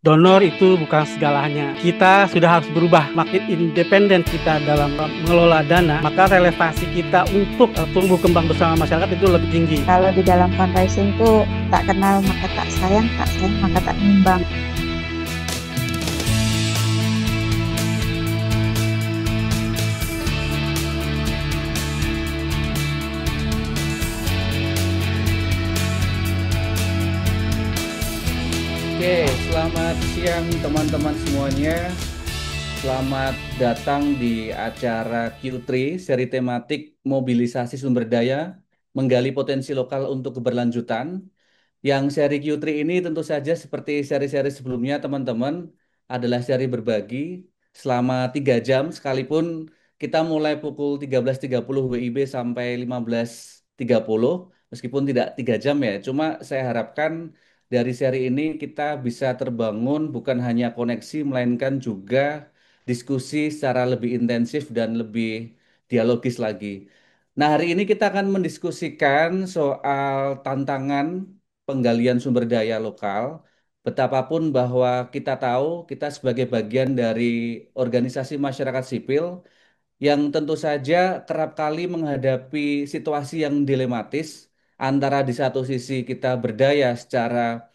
donor itu bukan segalanya. Kita sudah harus berubah, makin independen kita dalam mengelola dana, maka relevansi kita untuk tumbuh kembang bersama masyarakat itu lebih tinggi. Kalau di dalam fundraising tuh tak kenal maka tak sayang maka tak nimbang. Oke, selamat siang teman-teman semuanya. Selamat datang di acara Q3, seri tematik mobilisasi sumber daya, menggali potensi lokal untuk keberlanjutan. Yang seri Q3 ini tentu saja seperti seri-seri sebelumnya teman-teman adalah seri berbagi selama 3 jam sekalipun kita mulai pukul 13.30 WIB sampai 15.30 meskipun tidak 3 jam ya. Cuma saya harapkan dari seri ini kita bisa terbangun bukan hanya koneksi melainkan juga diskusi secara lebih intensif dan lebih dialogis lagi. Nah, hari ini kita akan mendiskusikan soal tantangan penggalian sumber daya lokal. Betapapun bahwa kita tahu kita sebagai bagian dari organisasi masyarakat sipil yang tentu saja kerap kali menghadapi situasi yang dilematis antara di satu sisi kita berdaya secara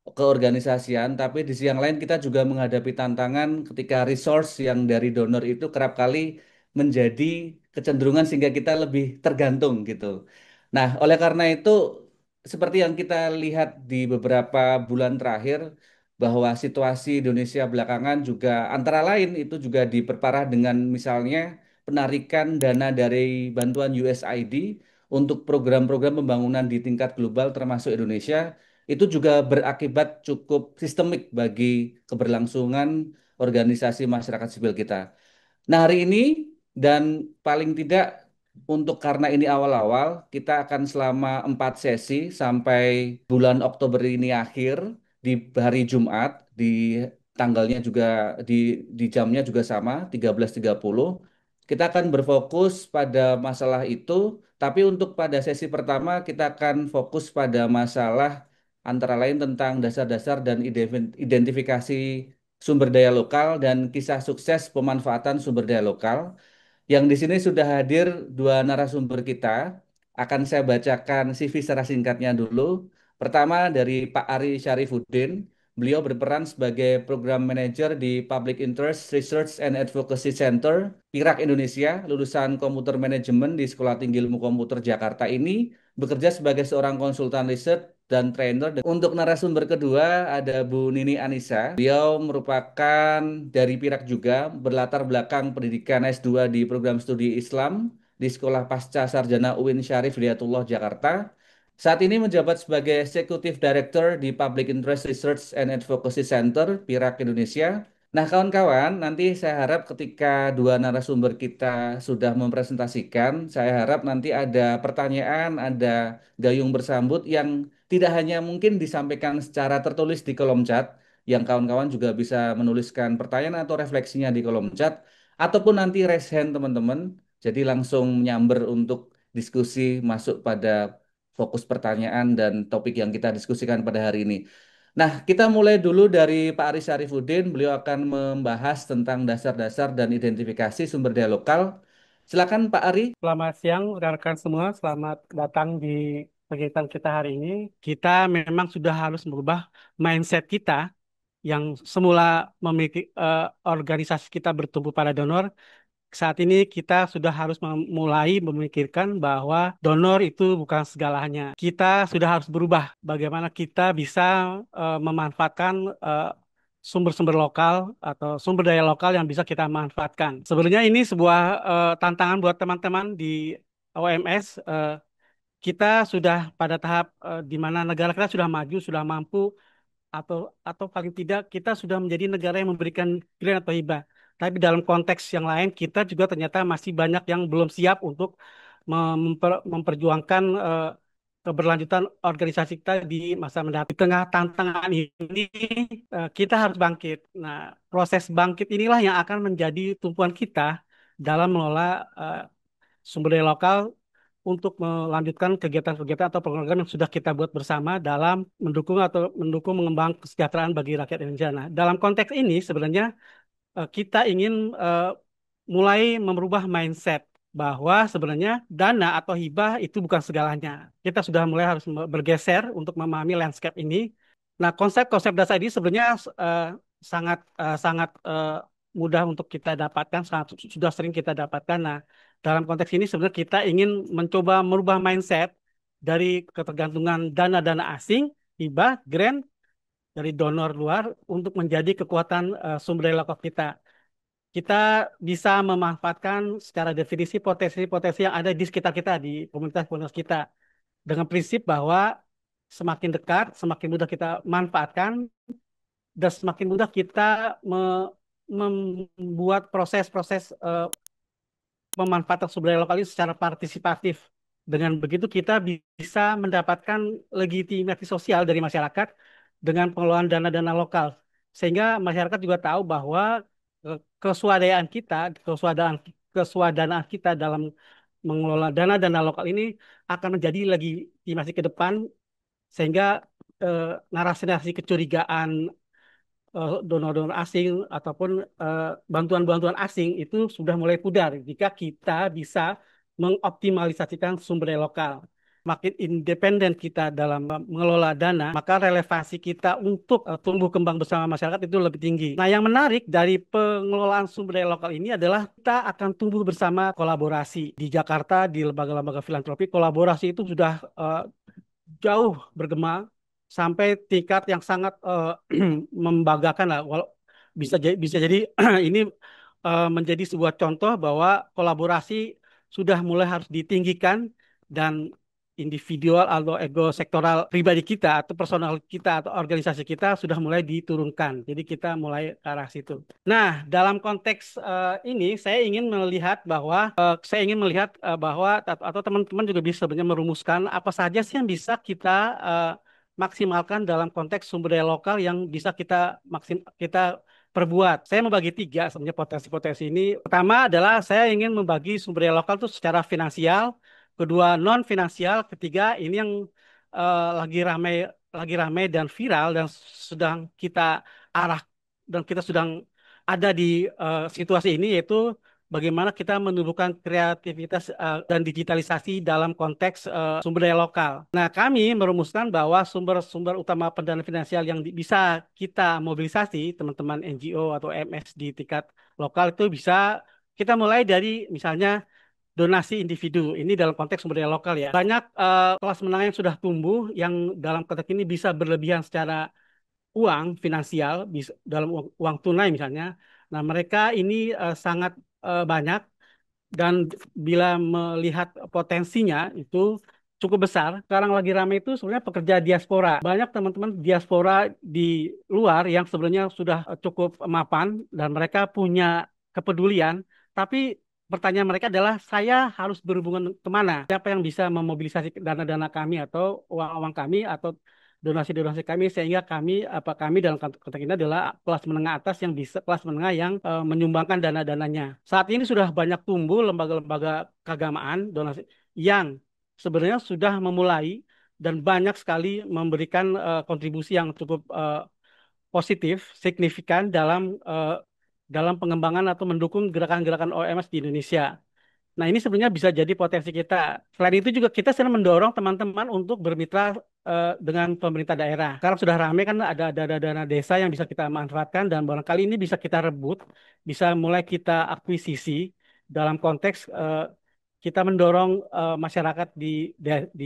keorganisasian, tapi di sisi yang lain kita juga menghadapi tantangan ketika resource yang dari donor itu kerap kali menjadi kecenderungan sehingga kita lebih tergantung gitu. Nah, oleh karena itu, seperti yang kita lihat di beberapa bulan terakhir, bahwa situasi Indonesia belakangan juga antara lain itu juga diperparah dengan misalnya penarikan dana dari bantuan USAID untuk program-program pembangunan di tingkat global termasuk Indonesia itu juga berakibat cukup sistemik bagi keberlangsungan organisasi masyarakat sipil kita. Nah, hari ini dan paling tidak untuk karena ini awal-awal, kita akan selama 4 sesi sampai bulan Oktober ini akhir di hari Jumat, di tanggalnya juga di jamnya juga sama 13.30. Kita akan berfokus pada masalah itu, tapi untuk pada sesi pertama kita akan fokus pada masalah antara lain tentang dasar-dasar dan identifikasi sumber daya lokal dan kisah sukses pemanfaatan sumber daya lokal. Yang di sini sudah hadir dua narasumber kita. Akan saya bacakan CV secara singkatnya dulu. Pertama dari Pak Ari Syarifuddin. Beliau berperan sebagai Program Manager di Public Interest Research and Advocacy Center, PIRAK Indonesia, lulusan Komputer Manajemen di Sekolah Tinggi Ilmu Komputer Jakarta ini, bekerja sebagai seorang konsultan riset dan trainer. Untuk narasumber kedua ada Bu Nini Anissa. Beliau merupakan dari Pirak juga, berlatar belakang pendidikan S2 di program studi Islam di Sekolah Pasca Sarjana UIN Syarif Hidayatullah Jakarta. Saat ini menjabat sebagai Executive Director di Public Interest Research and Advocacy Center Pirak Indonesia. Nah, kawan-kawan, nanti saya harap ketika dua narasumber kita sudah mempresentasikan, saya harap nanti ada pertanyaan, ada gayung bersambut yang tidak hanya mungkin disampaikan secara tertulis di kolom chat, yang kawan-kawan juga bisa menuliskan pertanyaan atau refleksinya di kolom chat, ataupun nanti raise hand teman-teman, jadi langsung nyamber untuk diskusi masuk pada fokus pertanyaan dan topik yang kita diskusikan pada hari ini. Nah, kita mulai dulu dari Pak Aris Syarifuddin. Beliau akan membahas tentang dasar-dasar dan identifikasi sumber daya lokal. Silakan Pak Ari. Selamat siang rekan-rekan semua, selamat datang di kegiatan kita hari ini. Kita memang sudah harus merubah mindset kita yang semula memiliki organisasi kita bertumbuh pada donor. Saat ini kita sudah harus mulai memikirkan bahwa donor itu bukan segalanya. Kita sudah harus berubah bagaimana kita bisa memanfaatkan sumber-sumber lokal atau sumber daya lokal yang bisa kita manfaatkan. Sebenarnya ini sebuah tantangan buat teman-teman di OMS. Kita sudah pada tahap di mana negara kita sudah maju, sudah mampu atau paling tidak kita sudah menjadi negara yang memberikan grant atau hibah. Tapi dalam konteks yang lain kita juga ternyata masih banyak yang belum siap untuk memperjuangkan keberlanjutan organisasi kita di masa mendatang. Di tengah tantangan ini kita harus bangkit. Nah, proses bangkit inilah yang akan menjadi tumpuan kita dalam mengelola sumber daya lokal untuk melanjutkan kegiatan-kegiatan atau program yang sudah kita buat bersama dalam mendukung mengembang kesejahteraan bagi rakyat Indonesia. Nah, dalam konteks ini sebenarnya kita ingin mulai merubah mindset bahwa sebenarnya dana atau hibah itu bukan segalanya. Kita sudah mulai harus bergeser untuk memahami landscape ini. Nah, konsep-konsep dasar ini sebenarnya sangat mudah untuk kita dapatkan, sudah sering kita dapatkan. Nah, dalam konteks ini sebenarnya kita ingin mencoba merubah mindset dari ketergantungan dana-dana asing, hibah, grant dari donor luar untuk menjadi kekuatan sumber daya lokal kita. Kita bisa memanfaatkan secara definisi potensi-potensi yang ada di sekitar kita, di komunitas-komunitas kita, dengan prinsip bahwa semakin dekat, semakin mudah kita manfaatkan, dan semakin mudah kita membuat proses-proses pemanfaatan sumber daya lokal ini secara partisipatif. Dengan begitu kita bisa mendapatkan legitimasi sosial dari masyarakat dengan pengelolaan dana-dana lokal. Sehingga masyarakat juga tahu bahwa keswadayaan kita, keswadanaan kita dalam mengelola dana-dana lokal ini akan menjadi legitimasi ke depan sehingga eh, narasi-narasi kecurigaan donor-donor asing ataupun bantuan-bantuan asing itu sudah mulai pudar jika kita bisa mengoptimalisasikan sumber daya lokal. Makin independen kita dalam mengelola dana, maka relevansi kita untuk tumbuh kembang bersama masyarakat itu lebih tinggi. Nah, yang menarik dari pengelolaan sumber daya lokal ini adalah kita akan tumbuh bersama kolaborasi. Di Jakarta, di lembaga-lembaga filantropi, kolaborasi itu sudah jauh bergema sampai tingkat yang sangat membanggakan lah. Bisa jadi ini menjadi sebuah contoh bahwa kolaborasi sudah mulai harus ditinggikan dan individual atau ego sektoral pribadi kita atau personal kita atau organisasi kita sudah mulai diturunkan. Jadi kita mulai ke arah situ. Nah, dalam konteks ini saya ingin melihat bahwa atau teman-teman juga bisa sebenarnya merumuskan apa saja sih yang bisa kita eh, maksimalkan dalam konteks sumber daya lokal yang bisa kita perbuat. Saya membagi tiga sebenarnya potensi-potensi ini. Pertama adalah saya ingin membagi sumber daya lokal itu secara finansial, kedua non finansial, ketiga ini yang eh, lagi ramai dan viral dan sedang kita arah dan kita sedang ada di situasi ini yaitu bagaimana kita menumbuhkan kreativitas dan digitalisasi dalam konteks sumber daya lokal. Nah, kami merumuskan bahwa sumber-sumber utama pendanaan finansial yang bisa kita mobilisasi, teman-teman NGO atau MS di tingkat lokal itu bisa kita mulai dari misalnya donasi individu. Ini dalam konteks sumber daya lokal ya. Banyak kelas menengah yang sudah tumbuh yang dalam konteks ini bisa berlebihan secara uang finansial bisa dalam uang tunai misalnya. Nah, mereka ini sangat banyak dan bila melihat potensinya itu cukup besar. Sekarang lagi ramai itu sebenarnya pekerja diaspora. Banyak teman-teman diaspora di luar yang sebenarnya sudah cukup mapan dan mereka punya kepedulian, tapi pertanyaan mereka adalah saya harus berhubungan kemana? Siapa yang bisa memobilisasi dana-dana kami atau uang-uang kami atau donasi-donasi kami sehingga kami dalam konteks ini adalah kelas menengah atas yang bisa kelas menengah yang menyumbangkan dana-dananya. Saat ini sudah banyak tumbuh lembaga-lembaga keagamaan donasi yang sebenarnya sudah memulai dan banyak sekali memberikan kontribusi yang cukup positif, signifikan dalam pengembangan atau mendukung gerakan-gerakan OMS di Indonesia. Nah, ini sebenarnya bisa jadi potensi kita. Selain itu juga kita sedang mendorong teman-teman untuk bermitra dengan pemerintah daerah. Sekarang sudah ramai kan ada dana desa yang bisa kita manfaatkan dan barangkali ini bisa kita rebut, bisa mulai kita akuisisi dalam konteks kita mendorong masyarakat di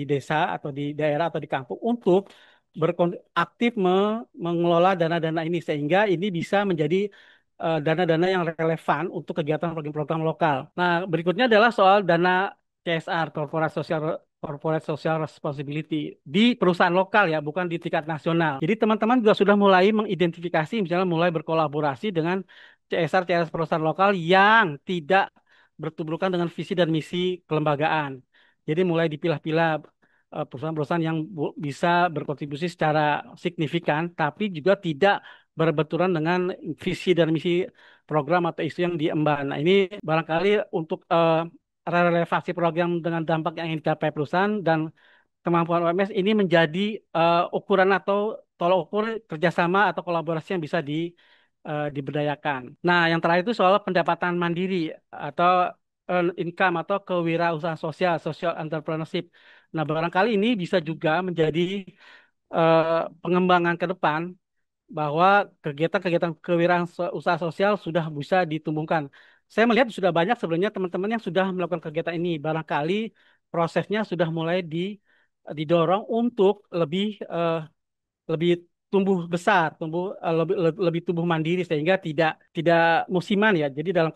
desa atau di daerah atau di kampung untuk aktif mengelola dana-dana ini sehingga ini bisa menjadi dana-dana yang relevan untuk kegiatan program-program lokal. Nah, berikutnya adalah soal dana CSR, Corporate Social Responsibility di perusahaan lokal ya, bukan di tingkat nasional. Jadi teman-teman juga sudah mulai mengidentifikasi, misalnya mulai berkolaborasi dengan CSR perusahaan lokal yang tidak bertuburkan dengan visi dan misi kelembagaan. Jadi mulai dipilah-pilah perusahaan-perusahaan yang bisa berkontribusi secara signifikan, tapi juga tidak berbenturan dengan visi dan misi program atau isu yang diemban. Nah, ini barangkali untuk relevansi program dengan dampak yang ingin dicapai perusahaan dan kemampuan UMS ini menjadi ukuran atau tolok ukur kerjasama atau kolaborasi yang bisa diberdayakan. Nah, yang terakhir itu soal pendapatan mandiri atau earn income atau kewirausahaan sosial, social entrepreneurship. Nah, barangkali ini bisa juga menjadi pengembangan ke depan bahwa kegiatan-kegiatan kewirausahaan sosial sudah bisa ditumbuhkan. Saya melihat sudah banyak sebenarnya teman-teman yang sudah melakukan kegiatan ini. Barangkali prosesnya sudah mulai didorong untuk lebih tumbuh besar, lebih tumbuh mandiri sehingga tidak tidak musiman ya. Jadi dalam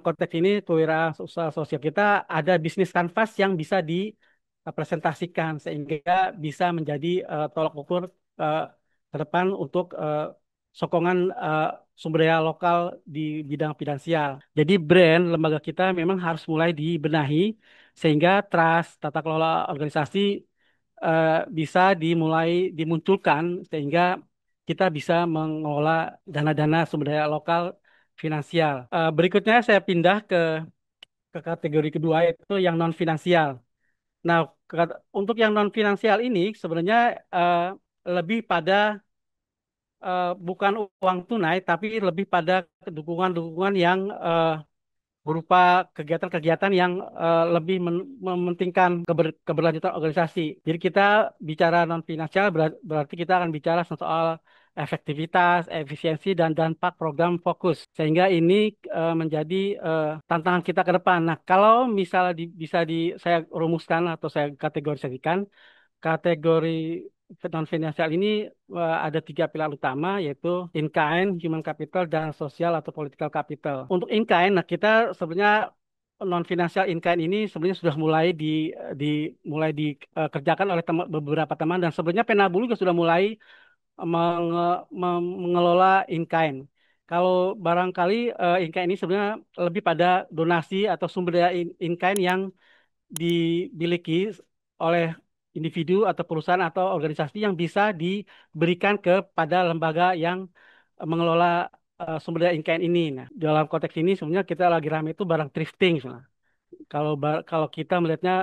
konteks ini kewirausahaan sosial kita ada bisnis kanvas yang bisa dipresentasikan sehingga bisa menjadi tolak ukur eh, ke depan untuk sokongan sumber daya lokal di bidang finansial. Jadi brand lembaga kita memang harus mulai dibenahi sehingga trust tata kelola organisasi bisa dimulai dimunculkan sehingga kita bisa mengelola dana-dana sumber daya lokal finansial. Berikutnya saya pindah ke kategori kedua yaitu yang non finansial. Nah, untuk yang non finansial ini sebenarnya eh, lebih pada bukan uang tunai tapi lebih pada dukungan-dukungan yang berupa kegiatan-kegiatan yang lebih mementingkan keberlanjutan organisasi. Jadi kita bicara non finansial berarti kita akan bicara soal efektivitas, efisiensi dan dampak program fokus. Sehingga ini menjadi tantangan kita ke depan. Nah, kalau misalnya saya rumuskan atau saya kategorisasikan kategori non finansial ini ada tiga pilar utama yaitu in kind, human capital, dan sosial atau political capital. Untuk in kind, nah kita sebenarnya non financial in kind ini sebenarnya sudah di mulai dikerjakan oleh beberapa teman dan sebenarnya Penabulu juga sudah mulai mengelola in kind. Kalau barangkali in kind ini sebenarnya lebih pada donasi atau sumber daya in kind yang dimiliki oleh individu atau perusahaan atau organisasi yang bisa diberikan kepada lembaga yang mengelola sumber daya in-kind ini. Nah, dalam konteks ini sebenarnya kita lagi ramai itu barang thrifting. Sebenarnya. Kalau kita melihatnya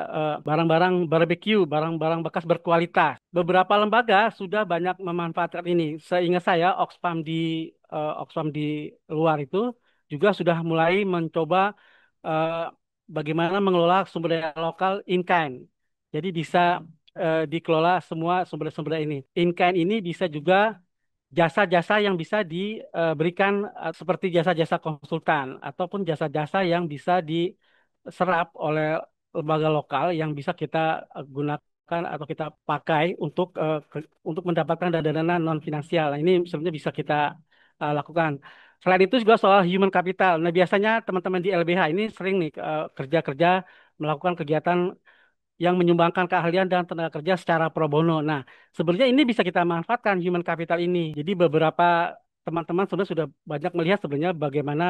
barang-barang barbecue, barang-barang bekas berkualitas. Beberapa lembaga sudah banyak memanfaatkan ini. Seingat saya Oxfam di luar itu juga sudah mulai mencoba eh, bagaimana mengelola sumber daya lokal in kind. Jadi bisa dikelola semua sumber-sumber daya ini. In kind ini bisa juga jasa-jasa yang bisa diberikan seperti jasa-jasa konsultan ataupun jasa-jasa yang bisa diserap oleh lembaga lokal yang bisa kita gunakan atau kita pakai untuk mendapatkan dana-dana non finansial. Nah, ini sebenarnya bisa kita lakukan. Selain itu juga soal human capital. Nah, biasanya teman-teman di LBH ini sering nih kerja-kerja melakukan kegiatan yang menyumbangkan keahlian dan tenaga kerja secara pro bono. Nah, sebenarnya ini bisa kita manfaatkan human capital ini. Jadi beberapa teman-teman sebenarnya sudah banyak melihat sebenarnya bagaimana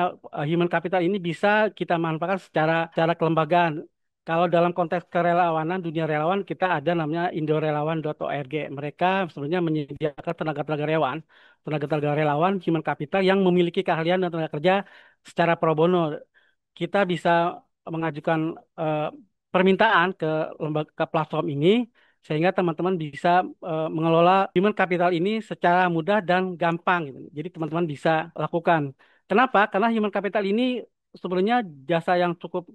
human capital ini bisa kita manfaatkan secara kelembagaan. Kalau dalam konteks kerelawanan, dunia relawan, kita ada namanya indorelawan.org. Mereka sebenarnya menyediakan tenaga-tenaga relawan, human capital yang memiliki keahlian dan tenaga kerja secara pro bono kita bisa mengajukan eh, permintaan ke lembaga ke platform ini sehingga teman-teman bisa mengelola human capital ini secara mudah dan gampang gitu. Jadi teman-teman bisa lakukan. Kenapa? Karena human capital ini sebenarnya jasa yang cukup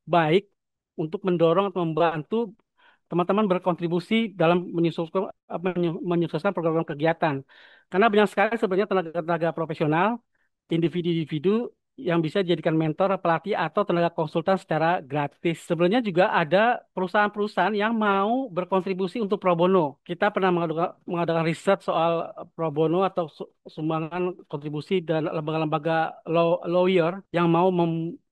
baik untuk mendorong atau membantu teman-teman berkontribusi dalam menyukseskan program kegiatan. Karena banyak sekali sebenarnya tenaga-tenaga profesional individu-individu yang bisa dijadikan mentor, pelatih, atau tenaga konsultan secara gratis. Sebenarnya juga ada perusahaan-perusahaan yang mau berkontribusi untuk pro bono. Kita pernah mengadakan riset soal pro bono atau sumbangan kontribusi dan lembaga-lembaga lawyer yang mau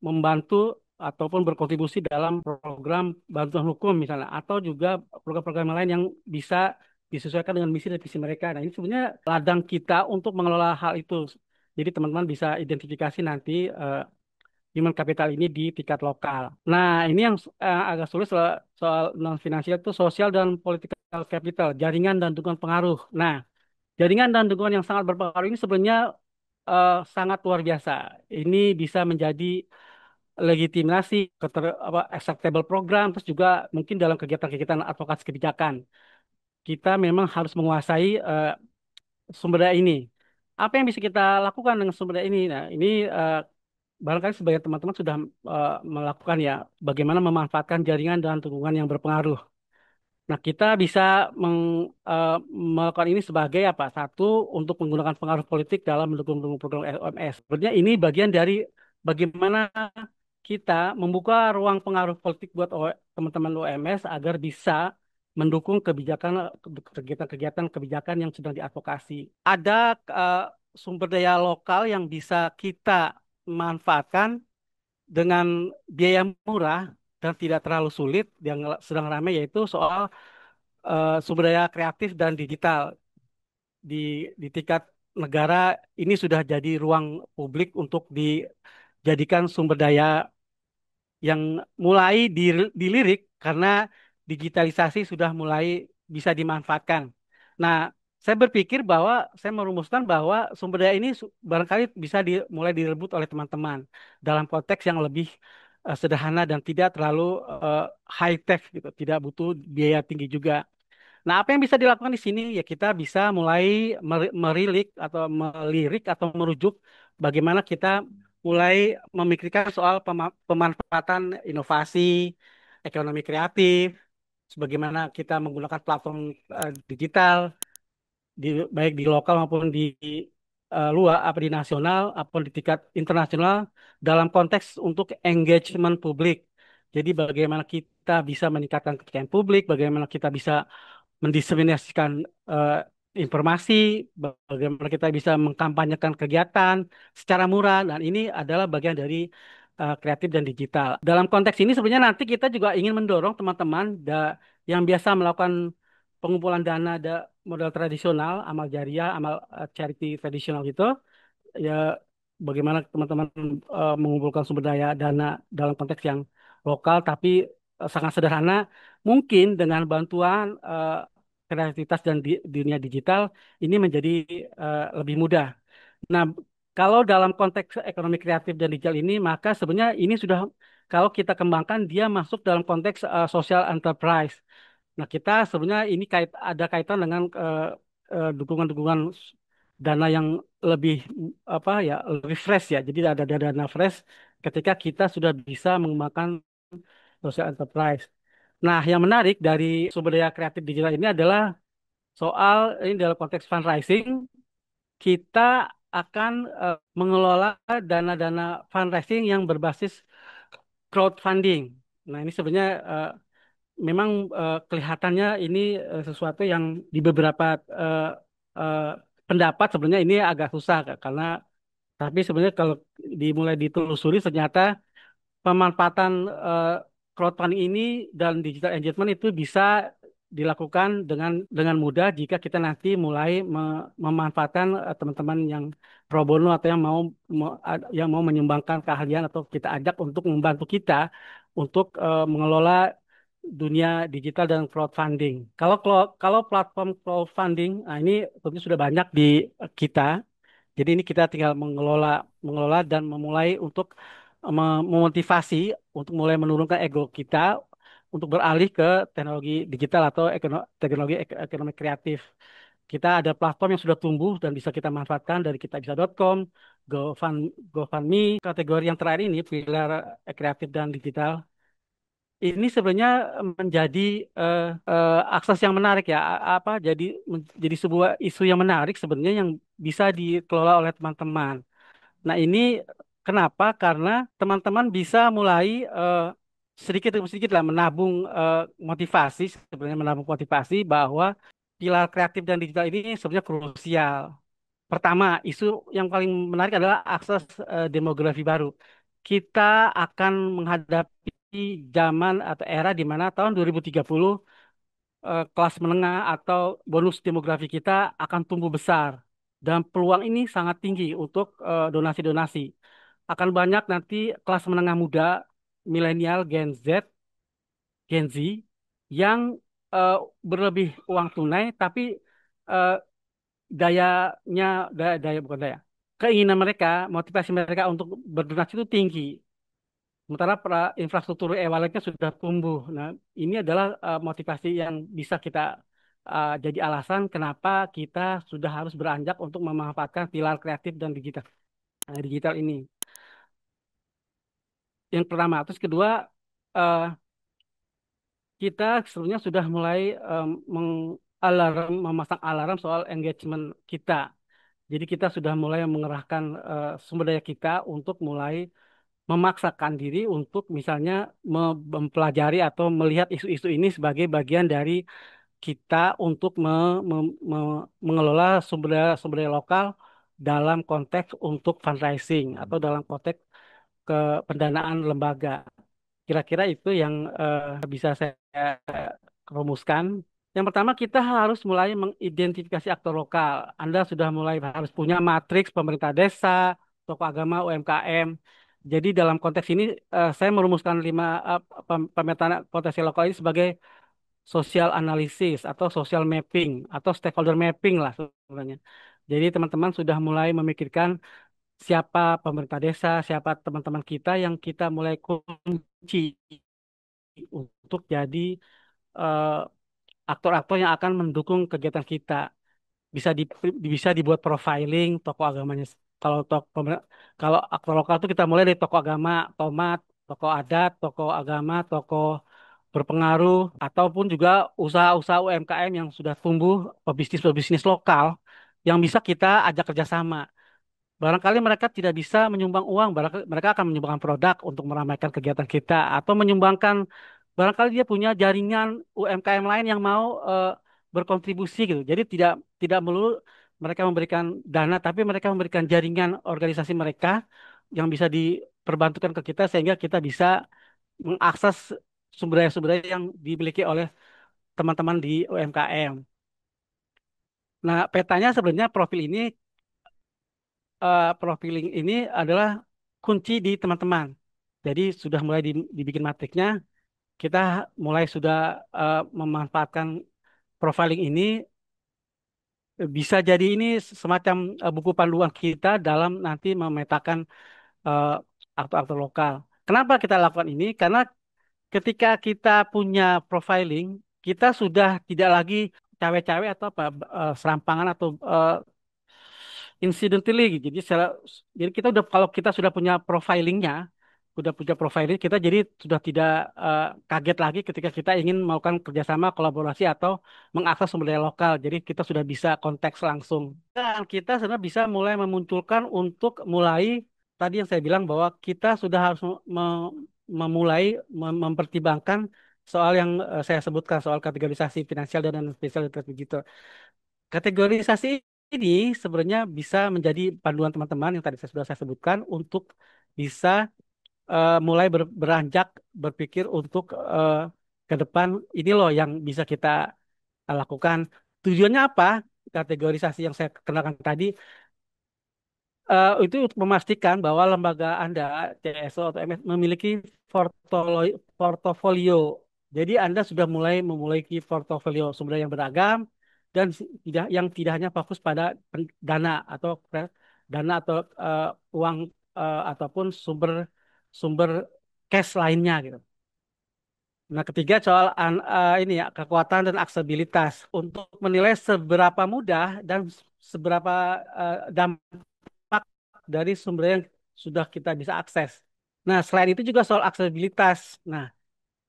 membantu ataupun berkontribusi dalam program bantuan hukum misalnya, atau juga program-program lain yang bisa disesuaikan dengan misi dan visi mereka. Nah, ini sebenarnya ladang kita untuk mengelola hal itu. Jadi teman-teman bisa identifikasi nanti human capital ini di tingkat lokal. Nah, ini yang agak sulit soal non finansial itu sosial dan political capital, jaringan dan dukungan pengaruh. Nah, jaringan dan dukungan yang sangat berpengaruh ini sebenarnya sangat luar biasa. Ini bisa menjadi legitimasi, acceptable program, terus juga mungkin dalam kegiatan-kegiatan advokasi kebijakan. Kita memang harus menguasai sumber daya ini. Apa yang bisa kita lakukan dengan sumber daya ini? Nah, ini barangkali sebagian teman-teman sudah melakukan ya, bagaimana memanfaatkan jaringan dan dukungan yang berpengaruh. Nah, kita bisa melakukan ini sebagai apa? Satu, untuk menggunakan pengaruh politik dalam mendukung program OMS. Sebenarnya ini bagian dari bagaimana kita membuka ruang pengaruh politik buat teman-teman OMS agar bisa mendukung kegiatan-kegiatan kebijakan yang sedang diadvokasi. Ada eh, sumber daya lokal yang bisa kita manfaatkan dengan biaya murah dan tidak terlalu sulit yang sedang ramai, yaitu soal sumber daya kreatif dan digital di tingkat negara. Ini sudah jadi ruang publik untuk dijadikan sumber daya yang mulai dilirik karena digitalisasi sudah mulai bisa dimanfaatkan. Nah, saya berpikir bahwa saya merumuskan bahwa sumber daya ini barangkali bisa mulai direbut oleh teman-teman dalam konteks yang lebih sederhana dan tidak terlalu high tech gitu, tidak butuh biaya tinggi juga. Nah, apa yang bisa dilakukan di sini? Ya kita bisa mulai melirik atau merujuk bagaimana kita mulai memikirkan soal pemanfaatan inovasi, ekonomi kreatif, sebagaimana kita menggunakan platform digital baik di lokal maupun di luar, apa di nasional, apa di tingkat internasional dalam konteks untuk engagement publik. Jadi bagaimana kita bisa meningkatkan kepercayaan publik, bagaimana kita bisa mendiseminasikan eh, informasi, bagaimana kita bisa mengkampanyekan kegiatan secara murah, dan ini adalah bagian dari kreatif dan digital. Dalam konteks ini sebenarnya nanti kita juga ingin mendorong teman-teman yang biasa melakukan pengumpulan dana modal tradisional, amal jariah, amal charity tradisional gitu, ya bagaimana teman-teman mengumpulkan sumber daya dana dalam konteks yang lokal tapi sangat sederhana, mungkin dengan bantuan kreativitas dan dunia digital ini menjadi lebih mudah. Nah, kalau dalam konteks ekonomi kreatif dan digital ini, maka sebenarnya ini sudah, kalau kita kembangkan, dia masuk dalam konteks social enterprise. Nah, kita sebenarnya ini ada kaitan dengan dukungan-dukungan dana yang lebih apa ya, lebih fresh ya. Jadi ada dana fresh ketika kita sudah bisa mengembangkan social enterprise. Nah, yang menarik dari sumber daya kreatif digital ini adalah soal ini dalam konteks fundraising, kita akan mengelola dana-dana fundraising yang berbasis crowdfunding. Nah, ini sebenarnya memang kelihatannya ini sesuatu yang di beberapa eh, eh, pendapat sebenarnya ini agak susah Kak. Karena tapi sebenarnya kalau dimulai ditelusuri ternyata pemanfaatan crowdfunding ini dan digital engagement itu bisa dilakukan dengan mudah jika kita nanti mulai memanfaatkan teman-teman yang pro bono atau yang mau menyumbangkan keahlian atau kita ajak untuk membantu kita untuk mengelola dunia digital dan crowdfunding. Kalau platform crowdfunding, nah ini tentu sudah banyak di kita. Jadi ini kita tinggal mengelola dan memulai untuk memotivasi untuk mulai menurunkan ego kita untuk beralih ke teknologi digital atau teknologi ekonomi kreatif. Kita ada platform yang sudah tumbuh dan bisa kita manfaatkan dari kitabisa.com, GoFundMe, kategori yang terakhir ini, pilar kreatif dan digital. Ini sebenarnya menjadi akses yang menarik ya, jadi sebuah isu yang menarik sebenarnya yang bisa dikelola oleh teman-teman. Nah, ini kenapa? Karena teman-teman bisa mulai sedikit demi sedikit lah menabung motivasi, sebenarnya menabung motivasi bahwa pilar kreatif dan digital ini sebenarnya krusial. Pertama, isu yang paling menarik adalah akses demografi baru. Kita akan menghadapi zaman atau era di mana tahun 2030 kelas menengah atau bonus demografi kita akan tumbuh besar. Dan peluang ini sangat tinggi untuk donasi-donasi. Akan banyak nanti kelas menengah muda, milenial, Gen Z, yang eh, berlebih uang tunai, tapi eh, dayanya, daya bukan daya, keinginan mereka, motivasi mereka untuk berdonasi itu tinggi. Sementara infrastruktur e-walletnya sudah tumbuh. Nah, ini adalah motivasi yang bisa kita jadi alasan kenapa kita sudah harus beranjak untuk memanfaatkan pilar kreatif dan digital ini. Yang pertama, terus kedua, eh, kita sebenarnya sudah mulai memasang alarm soal engagement kita. Jadi kita sudah mulai mengerahkan sumber daya kita untuk mulai memaksakan diri untuk misalnya mempelajari atau melihat isu-isu ini sebagai bagian dari kita untuk mengelola sumber daya lokal dalam konteks untuk fundraising atau dalam konteks ke pendanaan lembaga. Kira-kira itu yang bisa saya rumuskan. Yang pertama, kita harus mulai mengidentifikasi aktor lokal. Anda sudah mulai harus punya matriks pemerintah desa, tokoh agama, UMKM. Jadi dalam konteks ini, saya merumuskan pemetaan potensi lokal ini sebagai social analysis atau social mapping atau stakeholder mapping lah sebenarnya. Jadi teman-teman sudah mulai memikirkan siapa pemerintah desa, siapa teman-teman kita yang kita mulai kunci untuk jadi eh, aktor-aktor yang akan mendukung kegiatan kita. Bisa di, bisa dibuat profiling tokoh agamanya. Kalau kalau aktor lokal itu kita mulai dari tokoh agama, tomat, tokoh adat, tokoh agama, tokoh berpengaruh, ataupun juga usaha-usaha UMKM yang sudah tumbuh, pebisnis-pebisnis lokal yang bisa kita ajak kerjasama. Barangkali mereka tidak bisa menyumbang uang, barangkali mereka akan menyumbangkan produk untuk meramaikan kegiatan kita, atau menyumbangkan, barangkali dia punya jaringan UMKM lain yang mau berkontribusi gitu. Jadi tidak tidak melulu mereka memberikan dana, tapi mereka memberikan jaringan organisasi mereka yang bisa diperbantukan ke kita sehingga kita bisa mengakses sumber daya yang dimiliki oleh teman-teman di UMKM. Nah, petanya sebenarnya profiling ini adalah kunci di teman-teman. Jadi sudah mulai dibikin matriknya, kita mulai sudah memanfaatkan profiling ini bisa jadi ini semacam buku panduan kita dalam nanti memetakan eh, aktor-aktor lokal. Kenapa kita lakukan ini? Karena ketika kita punya profiling, kita sudah tidak lagi cawe-cawe atau apa serampangan atau incidentally gitu. Jadi kita udah kalau kita sudah punya profilingnya, udah punya profiling, kita jadi sudah tidak kaget lagi ketika kita ingin melakukan kerjasama, kolaborasi atau mengakses sumber daya lokal. Jadi kita sudah bisa konteks langsung. Dan kita sebenarnya bisa mulai memunculkan untuk mulai tadi yang saya bilang bahwa kita sudah harus memulai mempertimbangkan soal yang saya sebutkan soal kategorisasi finansial dan spesial digital. Kategorisasi ini sebenarnya bisa menjadi panduan teman-teman yang tadi sudah saya sebutkan untuk bisa mulai beranjak berpikir untuk ke depan ini loh yang bisa kita lakukan. Tujuannya apa? Kategorisasi yang saya kenalkan tadi itu untuk memastikan bahwa lembaga Anda, CSO atau MS, memiliki portofolio. Jadi Anda sudah mulai memiliki portofolio sumber yang beragam dan tidak hanya fokus pada dana atau dana atau uang ataupun sumber sumber cash lainnya gitu. Nah, ketiga soal ini ya kekuatan dan aksesibilitas untuk menilai seberapa mudah dan seberapa dampak dari sumber yang sudah kita bisa akses. Nah, selain itu juga soal aksesibilitas. Nah,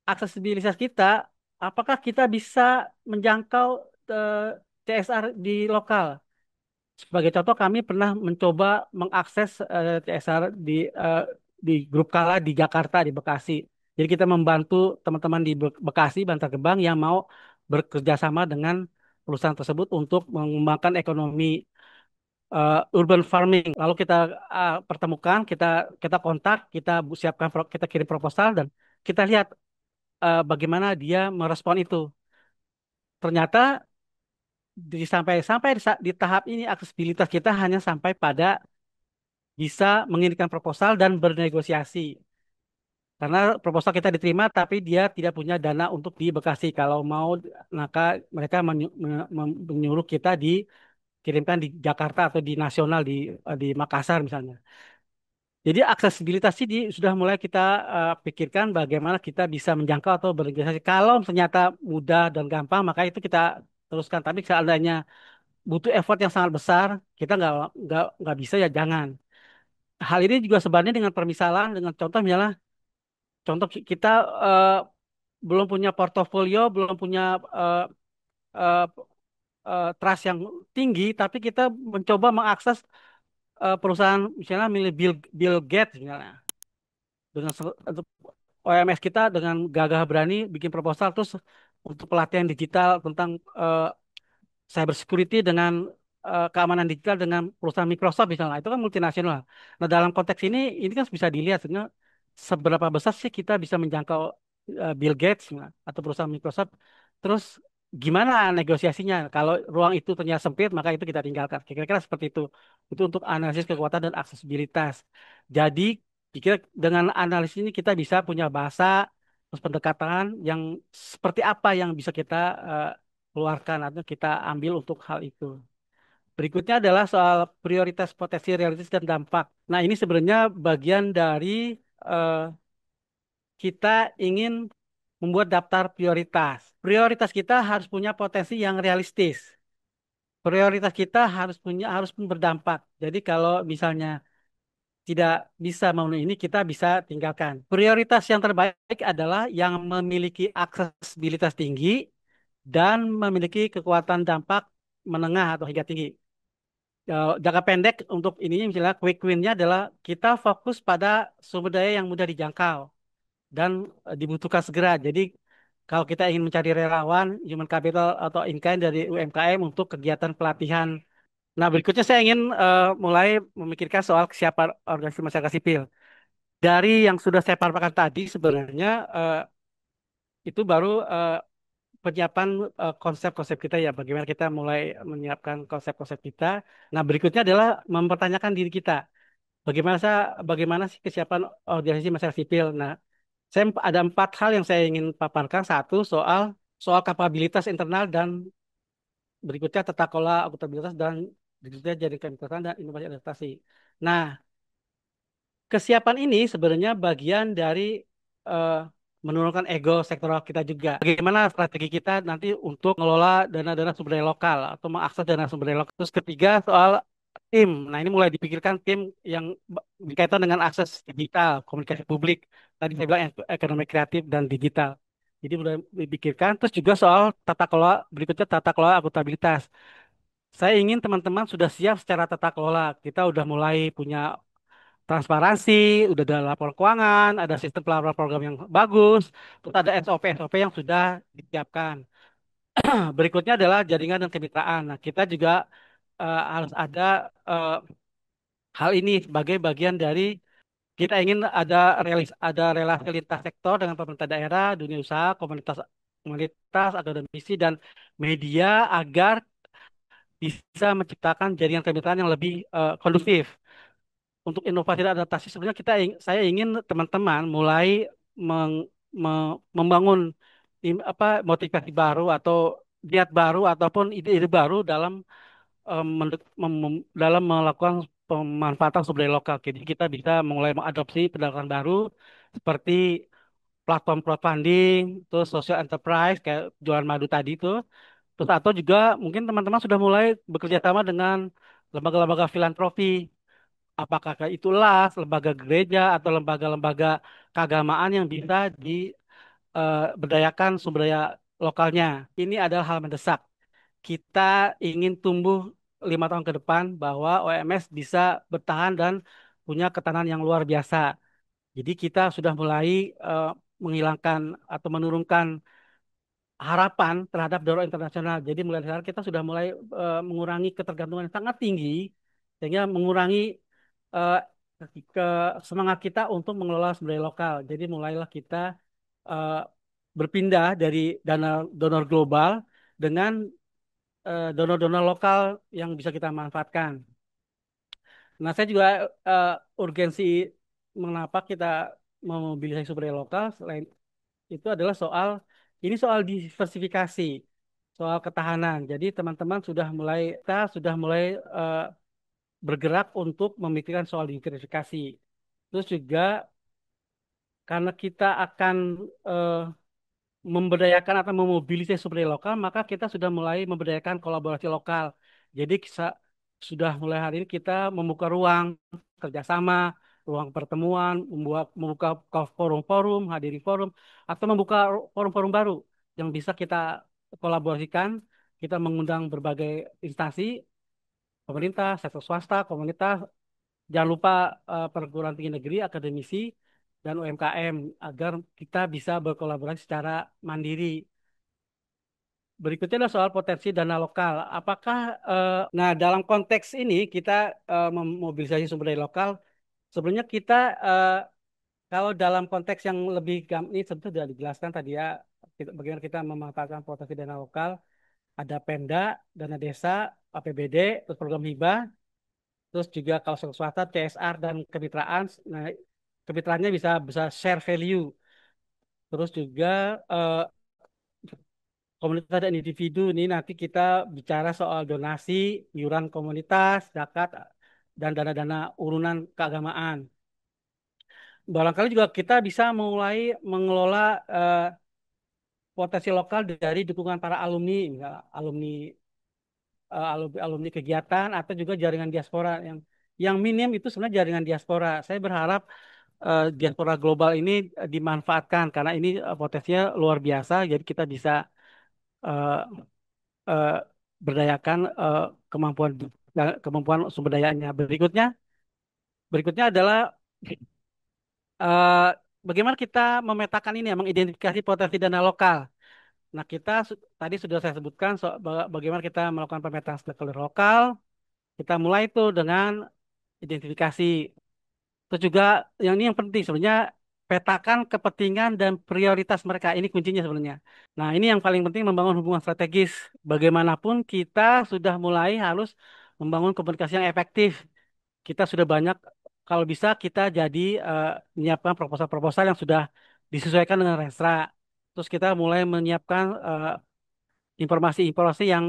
aksesibilitas kita, apakah kita bisa menjangkau CSR di lokal? Sebagai contoh, kami pernah mencoba mengakses CSR di grup Kala di Jakarta, di Bekasi. Jadi kita membantu teman-teman di Bekasi, Bantar Gebang yang mau bekerja sama dengan perusahaan tersebut untuk mengembangkan ekonomi urban farming. Lalu kita pertemukan, kita kontak, siapkan, kita kirim proposal dan kita lihat bagaimana dia merespon itu. Ternyata sampai sampai di tahap ini aksesibilitas kita hanya sampai pada bisa mengirimkan proposal dan bernegosiasi. Karena proposal kita diterima, tapi dia tidak punya dana untuk di Bekasi. Kalau mau, maka mereka menyuruh kita di kirimkan di Jakarta atau di nasional di Makassar misalnya. Jadi aksesibilitas ini sudah mulai kita pikirkan bagaimana kita bisa menjangkau atau berinvestasi. Kalau ternyata mudah dan gampang, maka itu kita teruskan. Tapi seandainya butuh effort yang sangat besar, kita nggak bisa ya jangan. Hal ini juga sebenarnya dengan permisalan, dengan contoh misalnya, contoh kita eh, belum punya portofolio, belum punya eh, eh, trust yang tinggi, tapi kita mencoba mengakses perusahaan misalnya milik Bill Bill Gates misalnya dengan OMS kita dengan gagah berani bikin proposal terus untuk pelatihan digital tentang cyber security dengan keamanan digital dengan perusahaan Microsoft misalnya itu kan multinasional. Nah dalam konteks ini kan bisa dilihat sebenarnya seberapa besar sih kita bisa menjangkau Bill Gates misalnya, atau perusahaan Microsoft. Terus gimana negosiasinya? Kalau ruang itu ternyata sempit maka itu kita tinggalkan. Kira-kira seperti itu. Itu untuk analisis kekuatan dan aksesibilitas. Jadi kira dengan analisis ini kita bisa punya bahasa terus pendekatan yang seperti apa yang bisa kita eh, keluarkan atau kita ambil untuk hal itu. Berikutnya adalah soal prioritas potensi realistis dan dampak. Nah, ini sebenarnya bagian dari eh, kita ingin membuat daftar prioritas. Prioritas kita harus punya potensi yang realistis. Prioritas kita harus pun berdampak. Jadi kalau misalnya tidak bisa memenuhi ini, kita bisa tinggalkan. Prioritas yang terbaik adalah yang memiliki aksesibilitas tinggi dan memiliki kekuatan dampak menengah atau hingga tinggi. Jangka pendek untuk ininya misalnya quick win-nya adalah kita fokus pada sumber daya yang mudah dijangkau dan dibutuhkan segera. Jadi kalau kita ingin mencari relawan, human capital atau in-kind dari UMKM untuk kegiatan pelatihan. Nah, berikutnya saya ingin mulai memikirkan soal kesiapan organisasi masyarakat sipil. Dari yang sudah saya paparkan tadi sebenarnya itu baru penyiapan konsep-konsep kita ya, bagaimana kita mulai menyiapkan konsep-konsep kita. Nah, berikutnya adalah mempertanyakan diri kita, bagaimana sih kesiapan organisasi masyarakat sipil. Nah, saya ada 4 hal yang saya ingin paparkan. Satu, soal soal kapabilitas internal dan berikutnya tata kelola akuntabilitas dan berikutnya jaringan kekuatan dan inovasi adaptasi. Nah, kesiapan ini sebenarnya bagian dari eh, menurunkan ego sektoral kita juga. Bagaimana strategi kita nanti untuk mengelola dana-dana sumber daya lokal atau mengakses dana sumber daya lokal. Terus ketiga soal tim. Nah ini mulai dipikirkan tim yang berkaitan dengan akses digital, komunikasi publik. Tadi saya bilang ekonomi kreatif dan digital. Jadi mulai dipikirkan. Terus juga soal tata kelola, berikutnya tata kelola akuntabilitas. Saya ingin teman-teman sudah siap secara tata kelola. Kita udah mulai punya transparansi, udah ada laporan keuangan, ada sistem pelaporan program yang bagus, terus ada SOP-SOP yang sudah disiapkan. Berikutnya adalah jaringan dan kemitraan. Nah, kita juga harus ada eh, hal ini sebagai bagian dari kita ingin ada relasi lintas sektor dengan pemerintah daerah, dunia usaha, komunitas, akademisi dan media agar bisa menciptakan jaringan kemitraan yang lebih kondusif. Untuk inovasi dan adaptasi sebenarnya saya ingin teman-teman mulai membangun motivasi baru atau giat baru ataupun ide-ide baru dalam dalam melakukan pemanfaatan sumber daya lokal. Jadi kita bisa mulai mengadopsi pendekatan baru seperti platform crowdfunding, terus social enterprise kayak jualan madu tadi itu, terus atau juga mungkin teman-teman sudah mulai bekerja sama dengan lembaga-lembaga filantropi apakah itulah lembaga gereja atau lembaga-lembaga keagamaan yang bisa diberdayakan sumber daya lokalnya. Ini adalah hal mendesak. Kita ingin tumbuh 5 tahun ke depan bahwa OMS bisa bertahan dan punya ketahanan yang luar biasa. Jadi kita sudah mulai eh, menghilangkan atau menurunkan harapan terhadap dolar internasional. Jadi mulai sekarang kita sudah mulai mengurangi ketergantungan yang sangat tinggi, sehingga mengurangi eh, ke semangat kita untuk mengelola sumber daya lokal. Jadi mulailah kita eh, berpindah dari dana donor global dengan donor-donor lokal yang bisa kita manfaatkan. Nah, saya juga eh, urgensi mengapa kita memobilisasi sumber daya lokal selain itu adalah soal diversifikasi, soal ketahanan. Jadi teman-teman kita sudah mulai bergerak untuk memikirkan soal diversifikasi. Terus juga karena kita akan eh, memberdayakan atau memobilisasi sumber daya lokal, maka kita sudah mulai memberdayakan kolaborasi lokal. Jadi sudah mulai hari ini kita membuka ruang kerjasama, ruang pertemuan, membuka forum-forum, hadiri forum, atau membuka forum-forum baru yang bisa kita kolaborasikan. Kita mengundang berbagai instansi, pemerintah, sektor swasta, komunitas, jangan lupa perguruan tinggi negeri, akademisi, dan UMKM agar kita bisa berkolaborasi secara mandiri. Berikutnya adalah soal potensi dana lokal. Apakah, nah dalam konteks ini kita memobilisasi sumber daya lokal, sebenarnya kita kalau dalam konteks yang lebih ini sebetulnya sudah dijelaskan tadi ya, bagaimana kita memanfaatkan potensi dana lokal, ada Pemda, dana desa, APBD, terus program hibah, terus juga kalau sektor swasta, CSR dan kemitraan. Nah, kemitraannya bisa bisa share value. Terus juga komunitas dan individu ini nanti kita bicara soal donasi, iuran komunitas, zakat, dan dana-dana urunan keagamaan. Barangkali juga kita bisa mulai mengelola potensi lokal dari dukungan para alumni, misalnya alumni kegiatan atau juga jaringan diaspora yang minim itu sebenarnya jaringan diaspora. Saya berharap diaspora global ini dimanfaatkan karena ini potensinya luar biasa. Jadi kita bisa eh, eh, berdayakan kemampuan kemampuan sumber dayanya. Berikutnya adalah eh, bagaimana kita memetakan ini, ya, mengidentifikasi potensi dana lokal. Nah, tadi sudah saya sebutkan bagaimana kita melakukan pemetaan stakeholder lokal. Kita mulai itu dengan identifikasi. Terus juga yang ini yang penting sebenarnya petakan kepentingan dan prioritas mereka. Ini kuncinya sebenarnya. Nah, ini yang paling penting membangun hubungan strategis. Bagaimanapun kita sudah mulai harus membangun komunikasi yang efektif. Kita sudah banyak, kalau bisa kita jadi menyiapkan proposal-proposal yang sudah disesuaikan dengan Restra. Terus kita mulai menyiapkan informasi-informasi yang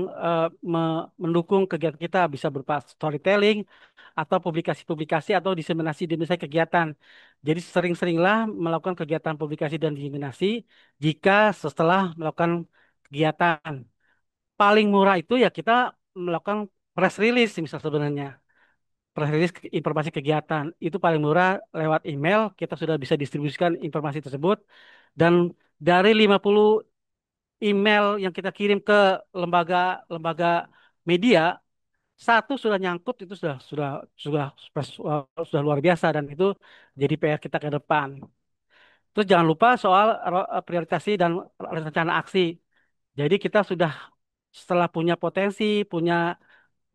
mendukung kegiatan kita bisa berupa storytelling atau publikasi-publikasi atau diseminasi kegiatan. Jadi sering-seringlah melakukan kegiatan publikasi dan diseminasi jika setelah melakukan kegiatan. Paling murah itu ya kita melakukan press release misal sebenarnya. Press release informasi kegiatan itu paling murah lewat email kita sudah bisa distribusikan informasi tersebut dan dari 50 email yang kita kirim ke lembaga-lembaga media satu sudah nyangkut itu sudah luar biasa dan itu jadi PR kita ke depan. Terus jangan lupa soal prioritasi dan rencana aksi. Jadi kita sudah setelah punya potensi, punya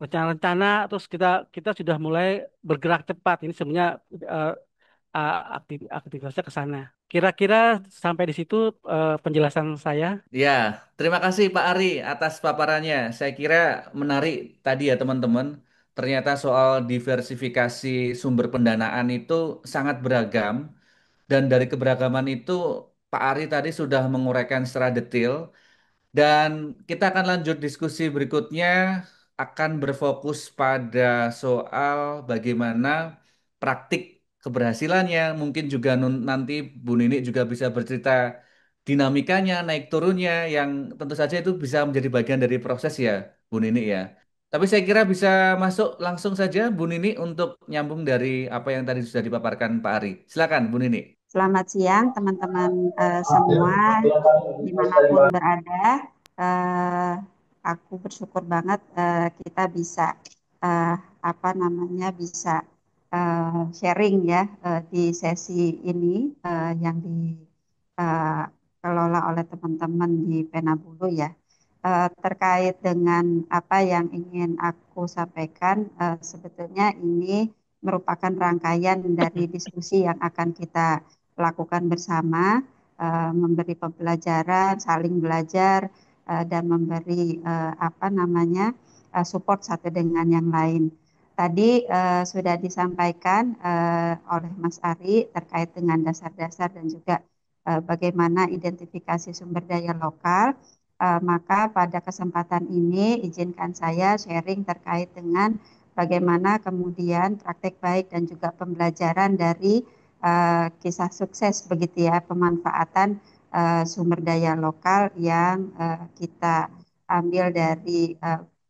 rencana-rencana, terus kita kita sudah mulai bergerak cepat. Ini sebenarnya eh, aktivitasnya ke sana. Kira-kira sampai di situ penjelasan saya. Ya, terima kasih Pak Ari atas paparannya. Saya kira menarik tadi ya teman-teman. Ternyata soal diversifikasi sumber pendanaan itu sangat beragam. Dan dari keberagaman itu Pak Ari tadi sudah menguraikan secara detail. Dan kita akan lanjut diskusi berikutnya akan berfokus pada soal bagaimana praktik keberhasilannya. Mungkin juga nanti Bu Nini juga bisa bercerita dinamikanya, naik turunnya yang tentu saja itu bisa menjadi bagian dari proses ya Bu Nini ya. Tapi saya kira bisa masuk langsung saja Bu Nini untuk nyambung dari apa yang tadi sudah dipaparkan Pak Ari. Silakan Bu Nini. Selamat siang teman-teman semua dimanapun berada. Eh, aku bersyukur banget kita bisa eh, apa namanya bisa sharing ya di sesi ini yang dikelola oleh teman-teman di Penabulu ya. Terkait dengan apa yang ingin aku sampaikan, sebetulnya ini merupakan rangkaian dari diskusi yang akan kita lakukan bersama, memberi pembelajaran, saling belajar, dan memberi apa namanya support satu dengan yang lain. Tadi sudah disampaikan oleh Mas Ari terkait dengan dasar-dasar dan juga bagaimana identifikasi sumber daya lokal. Maka pada kesempatan ini izinkan saya sharing terkait dengan bagaimana kemudian praktek baik dan juga pembelajaran dari kisah sukses begitu ya, pemanfaatan sumber daya lokal yang kita ambil dari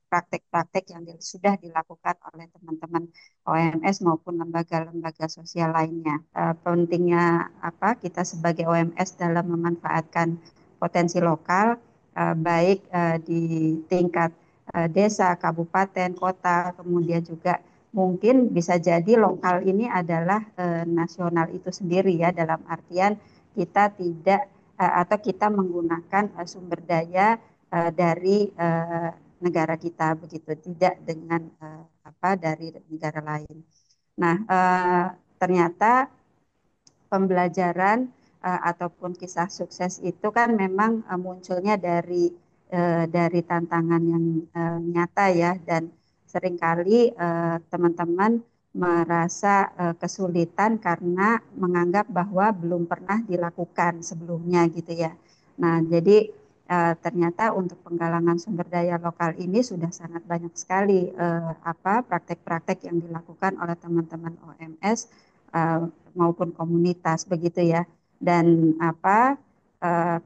praktek-praktek yang sudah dilakukan oleh teman-teman OMS maupun lembaga-lembaga sosial lainnya. Pentingnya apa kita sebagai OMS dalam memanfaatkan potensi lokal, baik di tingkat desa, kabupaten, kota, kemudian juga mungkin bisa jadi lokal ini adalah nasional itu sendiri ya, dalam artian kita tidak atau kita menggunakan sumber daya dari negara kita begitu, tidak dengan apa dari negara lain. Nah, ternyata pembelajaran ataupun kisah sukses itu kan memang munculnya dari tantangan yang nyata ya, dan seringkali teman-teman merasa kesulitan karena menganggap bahwa belum pernah dilakukan sebelumnya gitu ya. Nah, jadi ternyata untuk penggalangan sumber daya lokal ini sudah sangat banyak sekali apa praktek-praktek yang dilakukan oleh teman-teman OMS eh, maupun komunitas begitu ya. Dan apa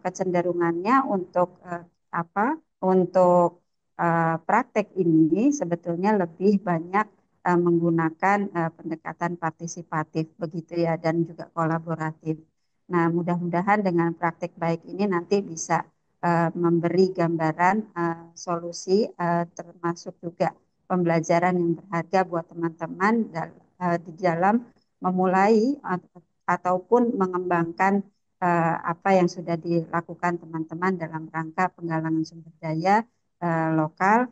kecenderungannya untuk apa untuk praktek ini sebetulnya lebih banyak menggunakan pendekatan partisipatif begitu ya, dan juga kolaboratif. Nah, mudah-mudahan dengan praktek baik ini nanti bisa memberi gambaran solusi termasuk juga pembelajaran yang berharga buat teman-teman di dalam memulai ataupun mengembangkan apa yang sudah dilakukan teman-teman dalam rangka penggalangan sumber daya lokal.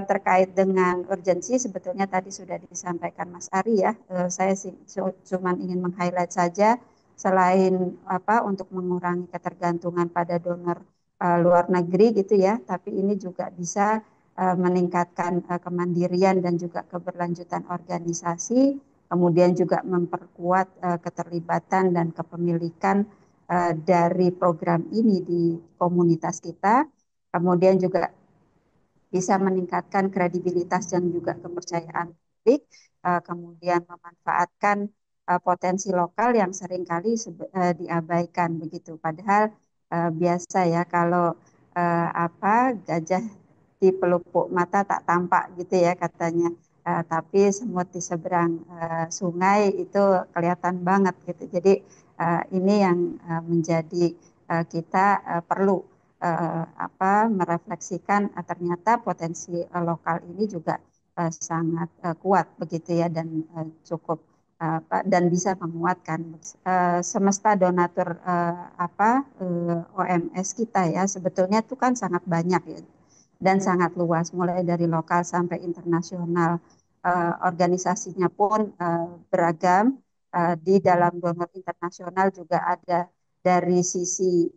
Terkait dengan urgensi sebetulnya tadi sudah disampaikan Mas Ari ya. Saya sih cuma ingin meng-highlight saja, selain apa untuk mengurangi ketergantungan pada donor luar negeri gitu ya, tapi ini juga bisa meningkatkan kemandirian dan juga keberlanjutan organisasi, kemudian juga memperkuat keterlibatan dan kepemilikan dari program ini di komunitas kita, kemudian juga bisa meningkatkan kredibilitas dan juga kepercayaan publik, kemudian memanfaatkan potensi lokal yang seringkali diabaikan begitu. Padahal biasa ya kalau apa gajah di pelupuk mata tak tampak gitu ya katanya. Tapi semut di seberang sungai itu kelihatan banget gitu. Jadi ini yang menjadi kita perlu apa merefleksikan ternyata potensi lokal ini juga sangat kuat begitu ya, dan cukup dan bisa menguatkan semesta donatur apa OMS kita ya, sebetulnya itu kan sangat banyak ya dan sangat luas, mulai dari lokal sampai internasional. Organisasinya pun beragam. Di dalam donor internasional juga ada dari sisi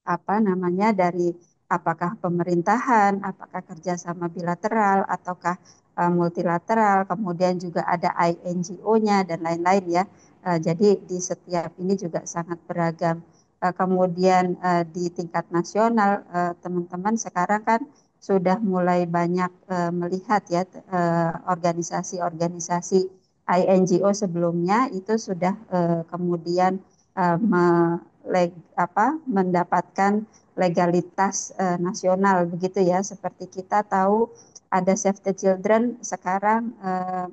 apa namanya dari apakah pemerintahan, apakah kerjasama bilateral ataukah multilateral, kemudian juga ada INGO-nya dan lain-lain ya. Jadi di setiap ini juga sangat beragam. Kemudian di tingkat nasional teman-teman sekarang kan sudah mulai banyak melihat ya organisasi-organisasi INGO sebelumnya itu sudah kemudian uh, apa, mendapatkan legalitas nasional begitu ya. Seperti kita tahu ada Save the Children sekarang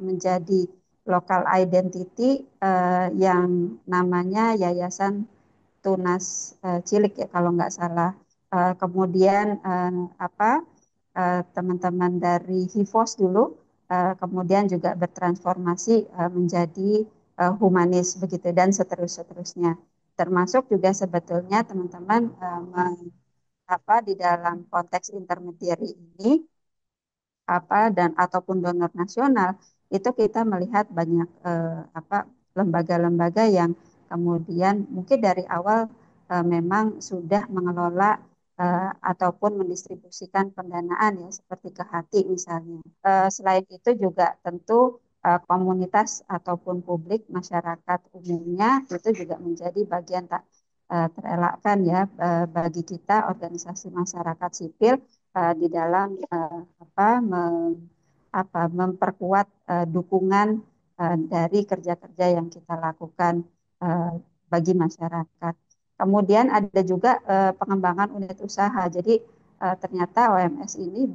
menjadi local identity yang namanya Yayasan Tunas Cilik ya kalau nggak salah. Kemudian apa teman-teman dari HIVOS dulu kemudian juga bertransformasi menjadi humanis begitu dan seterusnya. Termasuk juga sebetulnya teman-teman apa di dalam konteks intermediary ini apa dan ataupun donor nasional itu kita melihat banyak apa lembaga-lembaga yang kemudian mungkin dari awal memang sudah mengelola ataupun mendistribusikan pendanaan ya seperti ke hati misalnya. Selain itu juga tentu komunitas ataupun publik masyarakat umumnya itu juga menjadi bagian tak terelakkan ya bagi kita organisasi masyarakat sipil di dalam apa memperkuat dukungan dari kerja-kerja yang kita lakukan eh, bagi masyarakat. Kemudian ada juga pengembangan unit usaha. Jadi ternyata OMS ini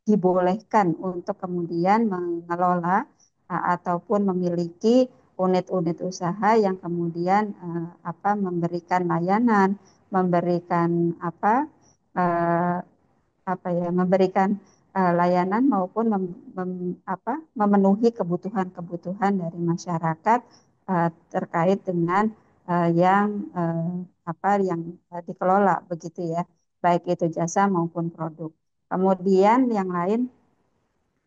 dibolehkan untuk kemudian mengelola ataupun memiliki unit-unit usaha yang kemudian memberikan layanan, memberikan apa eh, memberikan layanan maupun memenuhi kebutuhan-kebutuhan dari masyarakat terkait dengan yang dikelola begitu ya, baik itu jasa maupun produk. Kemudian yang lain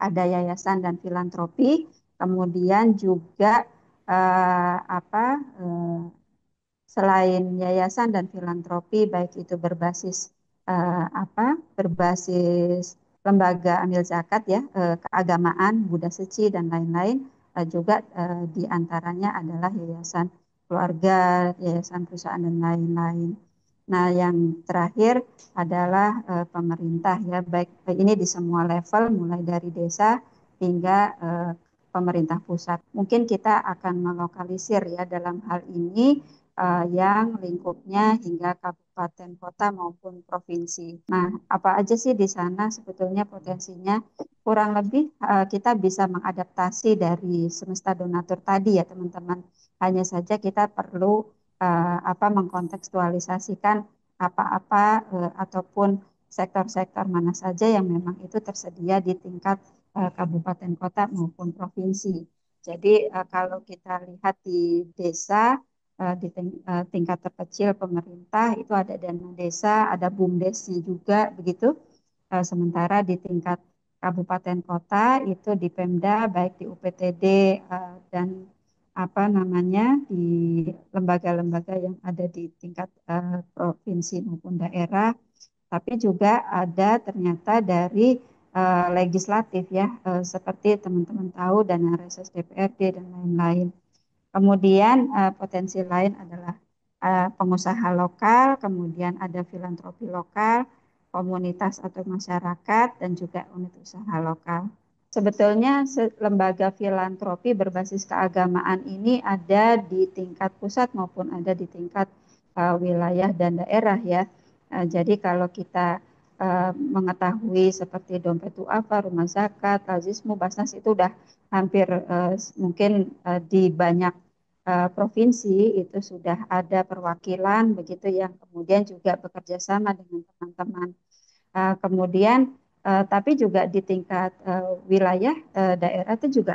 ada yayasan dan filantropi, kemudian juga eh, apa eh, selain yayasan dan filantropi baik itu berbasis lembaga amil zakat ya, keagamaan, Buddha Suci dan lain-lain, juga di antaranya adalah yayasan keluarga, yayasan perusahaan dan lain-lain. Nah, yang terakhir adalah pemerintah ya, baik ini di semua level mulai dari desa hingga pemerintah pusat. Mungkin kita akan melokalisir ya dalam hal ini yang lingkupnya hingga kabupaten, kota maupun provinsi. Nah, apa aja sih di sana sebetulnya potensinya? Kurang lebih kita bisa mengadaptasi dari semesta donatur tadi ya teman-teman. Hanya saja kita perlu mengkontekstualisasikan apa-apa ataupun sektor-sektor mana saja yang memang itu tersedia di tingkat kabupaten, kota maupun provinsi. Jadi kalau kita lihat di desa tingkat terkecil pemerintah itu ada dana desa, ada BUMDesnya juga begitu. Sementara di tingkat kabupaten kota itu di Pemda baik di UPTD dan di lembaga-lembaga yang ada di tingkat provinsi maupun daerah, tapi juga ada ternyata dari legislatif ya, seperti teman-teman tahu dana reses DPRD dan lain-lain. Kemudian potensi lain adalah pengusaha lokal, kemudian ada filantropi lokal, komunitas atau masyarakat, dan juga unit usaha lokal. Sebetulnya lembaga filantropi berbasis keagamaan ini ada di tingkat pusat maupun ada di tingkat wilayah dan daerah ya. Jadi kalau kita mengetahui seperti dompet duafa, rumah zakat, Lazismu, Basnas itu udah hampir mungkin di banyak provinsi itu sudah ada perwakilan begitu yang kemudian juga bekerja sama dengan teman-teman. Kemudian tapi juga di tingkat wilayah daerah itu juga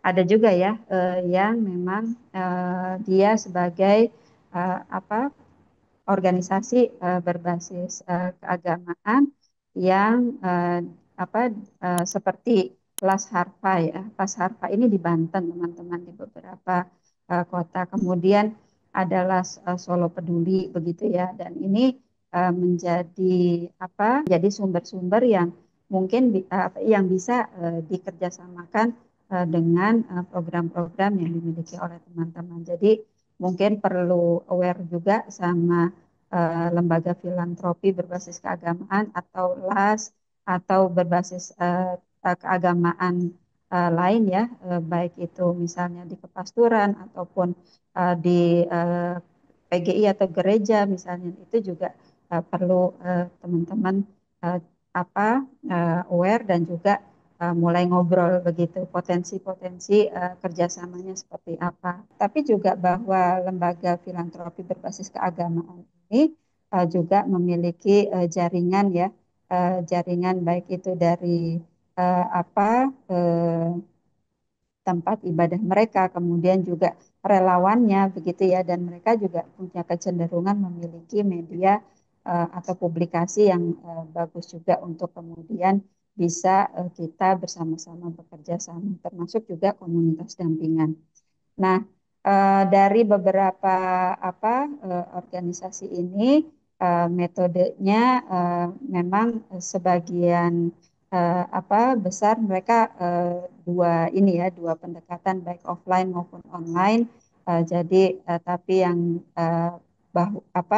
ada juga ya yang memang dia sebagai apa organisasi berbasis keagamaan yang seperti Las Harpa ya. Las Harpa ini di Banten teman-teman di beberapa kota. Kemudian adalah Solo Peduli begitu ya. Dan ini menjadi sumber-sumber yang mungkin yang bisa dikerjasamakan dengan program-program yang dimiliki oleh teman-teman. Jadi mungkin perlu aware juga sama lembaga filantropi berbasis keagamaan atau LAS atau berbasis keagamaan lain ya, baik itu misalnya di kepasturan ataupun di PGI atau gereja misalnya, itu juga perlu teman-teman uh, aware dan juga mulai ngobrol begitu potensi-potensi kerjasamanya seperti apa. Tapi juga bahwa lembaga filantropi berbasis keagamaan ini juga memiliki jaringan ya, jaringan baik itu dari uh, apa uh, tempat ibadah mereka, kemudian juga relawannya begitu ya, dan mereka juga punya kecenderungan memiliki media atau publikasi yang bagus juga untuk kemudian bisa kita bersama-sama bekerja sama, termasuk juga komunitas dampingan. Nah, dari beberapa organisasi ini metodenya memang sebagian besar mereka dua ini ya, dua pendekatan baik offline maupun online. Jadi tapi yang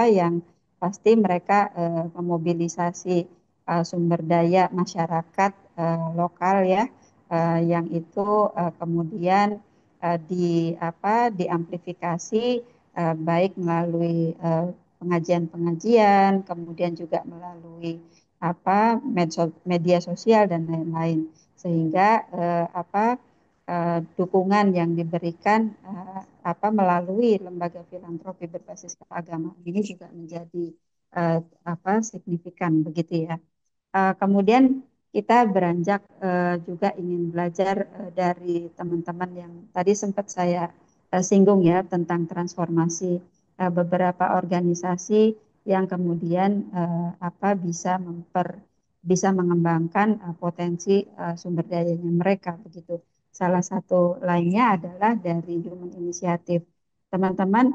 yang pasti mereka memobilisasi sumber daya masyarakat lokal ya, yang itu kemudian diamplifikasi baik melalui pengajian-pengajian, kemudian juga melalui media sosial dan lain-lain, sehingga dukungan yang diberikan melalui lembaga filantropi berbasis keagamaan ini juga menjadi eh, signifikan begitu ya. Kemudian kita beranjak juga ingin belajar dari teman-teman yang tadi sempat saya singgung ya tentang transformasi beberapa organisasi yang kemudian bisa mengembangkan potensi sumber dayanya mereka begitu. Salah satu lainnya adalah dari Human Initiative. Teman-teman,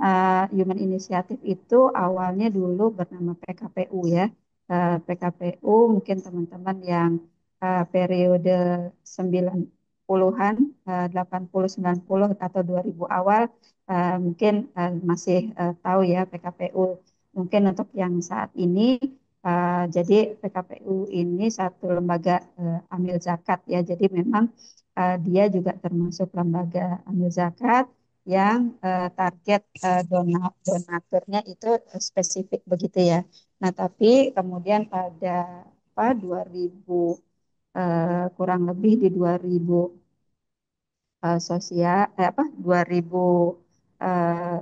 Human Initiative itu awalnya dulu bernama PKPU ya. PKPU mungkin teman-teman yang periode 90-an, 80, 90 atau 2000 awal mungkin masih tahu ya PKPU. Mungkin untuk yang saat ini, jadi PKPU ini satu lembaga amil zakat ya. Jadi memang dia juga termasuk lembaga amil zakat yang target donaturnya itu spesifik begitu ya. Nah, tapi kemudian pada 2000 kurang lebih di 2000 sosial 2000 eh,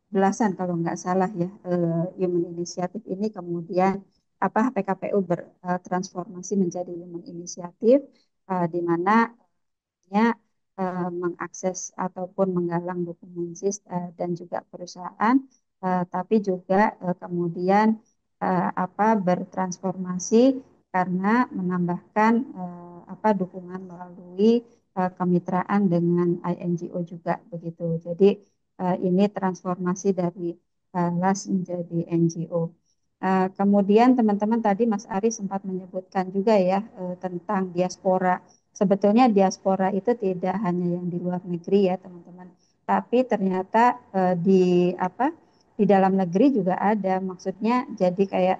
belasan kalau nggak salah ya, Human Initiative ini kemudian PKPU bertransformasi menjadi Human Initiative di mana ya, mengakses ataupun menggalang dukungan dan juga perusahaan, tapi juga kemudian bertransformasi karena menambahkan dukungan melalui kemitraan dengan INGO juga begitu. Jadi ini transformasi dari LAS menjadi NGO. Kemudian teman-teman tadi Mas Ari sempat menyebutkan juga ya tentang diaspora. Sebetulnya diaspora itu tidak hanya yang di luar negeri ya teman-teman, tapi ternyata di dalam negeri juga ada. Maksudnya jadi kayak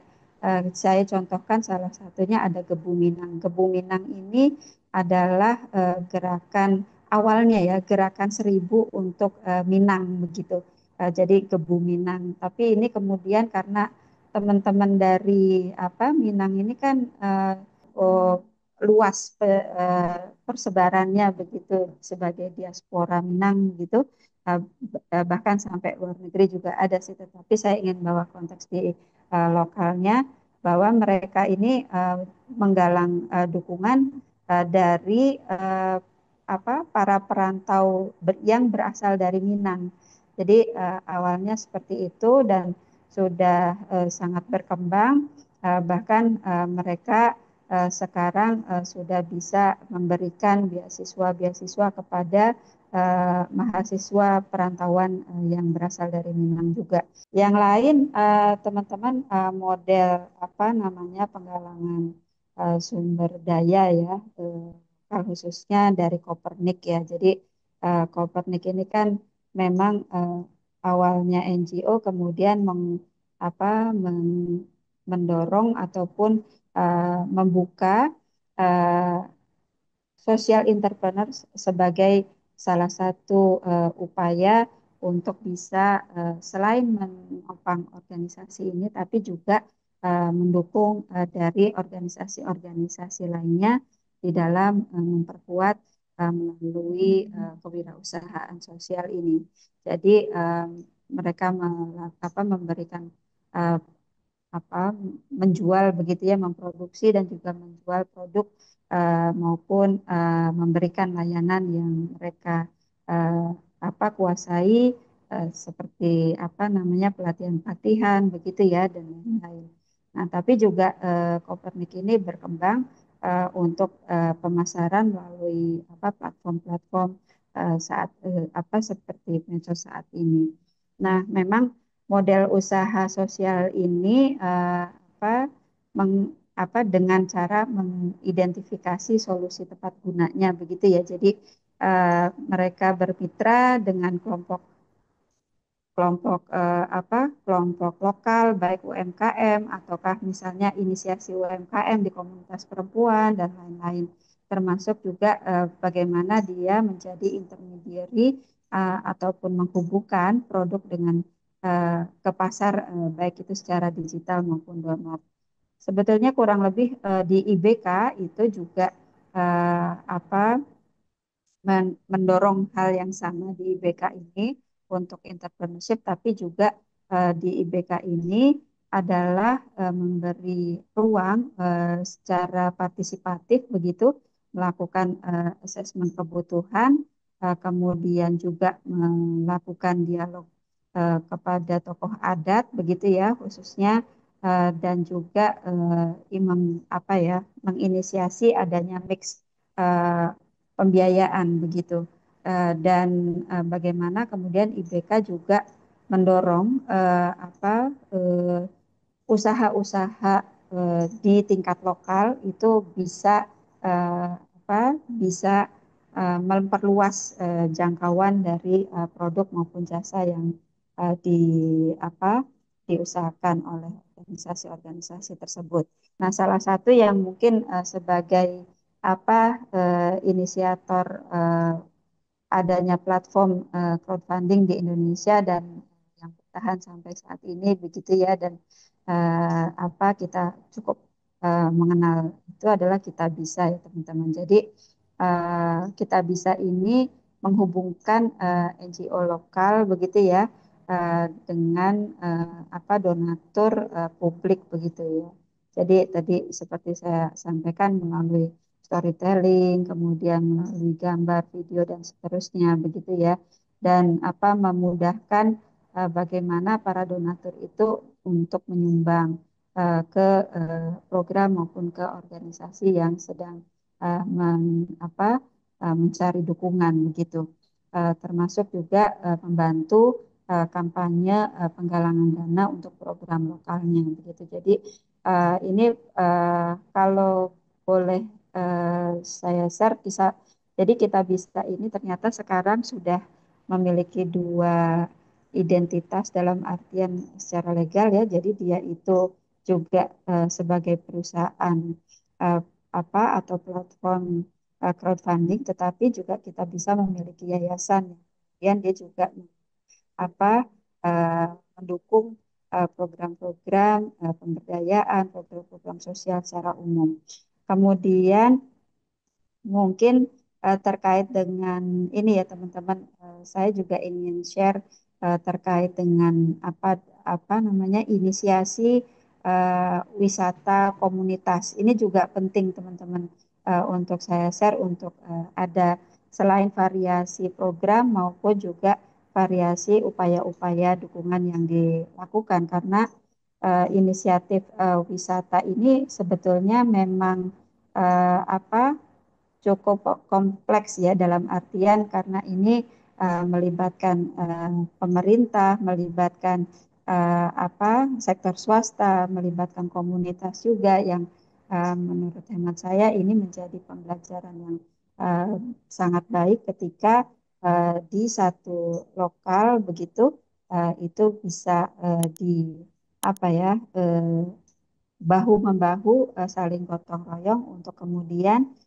saya contohkan salah satunya ada Gebu Minang. Gebu Minang ini adalah gerakan awalnya ya gerakan 1000 untuk Minang begitu. Jadi Gebu Minang. Tapi ini kemudian karena teman-teman dari Minang ini kan oh, luas persebarannya begitu sebagai diaspora Minang gitu. Uh, Bahkan sampai luar negeri juga ada sih, tetapi saya ingin bawa konteks di lokalnya bahwa mereka ini menggalang dukungan dari para perantau yang berasal dari Minang. Jadi awalnya seperti itu dan sudah sangat berkembang, bahkan mereka sekarang sudah bisa memberikan beasiswa-beasiswa kepada mahasiswa perantauan yang berasal dari Minang juga. Yang lain, teman-teman, model penggalangan sumber daya ya, khususnya dari Kopernik ya. Jadi Kopernik ini kan memang awalnya NGO, kemudian mendorong ataupun membuka uh, social entrepreneur sebagai salah satu upaya untuk bisa selain menopang organisasi ini, tapi juga mendukung dari organisasi-organisasi lainnya di dalam memperkuat melalui kewirausahaan sosial ini. Jadi mereka memberikan uh, apa menjual begitu ya, memproduksi dan juga menjual produk maupun memberikan layanan yang mereka uh, kuasai, seperti pelatihan-pelatihan begitu ya dan lain-lain. Nah, tapi juga Kopernik ini berkembang untuk pemasaran melalui platform-platform seperti medsos saat ini. Nah, memang model usaha sosial ini dengan cara mengidentifikasi solusi tepat gunanya begitu ya. Jadi mereka bermitra dengan kelompok kelompok kelompok lokal baik UMKM ataukah misalnya inisiasi UMKM di komunitas perempuan dan lain-lain. termasuk juga bagaimana dia menjadi intermediary ataupun menghubungkan produk dengan ke pasar baik itu secara digital maupun download. Sebetulnya kurang lebih di IBK itu juga apa mendorong hal yang sama di IBK ini untuk entrepreneurship, tapi juga di IBK ini adalah memberi ruang secara partisipatif begitu, melakukan asesmen kebutuhan, kemudian juga melakukan dialog kepada tokoh adat begitu ya khususnya, dan juga apa ya, menginisiasi adanya mix eh, pembiayaan begitu. Dan bagaimana kemudian IBK juga mendorong usaha-usaha di tingkat lokal itu bisa bisa memperluas jangkauan dari produk maupun jasa yang di apa diusahakan oleh organisasi-organisasi tersebut. Nah, salah satu yang mungkin sebagai inisiator adanya platform crowdfunding di Indonesia dan yang bertahan sampai saat ini begitu ya, dan kita cukup mengenal itu adalah Kita Bisa ya teman-teman. Jadi Kita Bisa ini menghubungkan NGO lokal begitu ya dengan donatur publik begitu ya. Jadi tadi seperti saya sampaikan melalui storytelling, kemudian melalui gambar, video dan seterusnya begitu ya. Dan memudahkan bagaimana para donatur itu untuk menyumbang ke program maupun ke organisasi yang sedang mencari dukungan begitu. Termasuk juga membantu kampanye penggalangan dana untuk program lokalnya begitu. Jadi ini kalau boleh saya share bisa. Jadi Kita Bisa ini ternyata sekarang sudah memiliki dua identitas dalam artian secara legal ya. Jadi dia itu juga sebagai perusahaan eh, atau platform crowdfunding, tetapi juga Kita Bisa memiliki yayasan. Kemudian dia juga apa eh, mendukung program-program pemberdayaan, program-program sosial secara umum. Kemudian mungkin terkait dengan ini ya teman-teman, saya juga ingin share terkait dengan apa apa namanya inisiasi wisata komunitas. Ini juga penting teman-teman untuk saya share untuk ada selain variasi program maupun juga variasi upaya-upaya dukungan yang dilakukan karena inisiatif wisata ini sebetulnya memang apa cukup kompleks ya dalam artian karena ini melibatkan pemerintah, melibatkan sektor swasta, melibatkan komunitas juga yang menurut hemat saya ini menjadi pembelajaran yang uh, sangat baik ketika di satu lokal begitu itu bisa di apa ya bahu membahu saling gotong royong untuk kemudian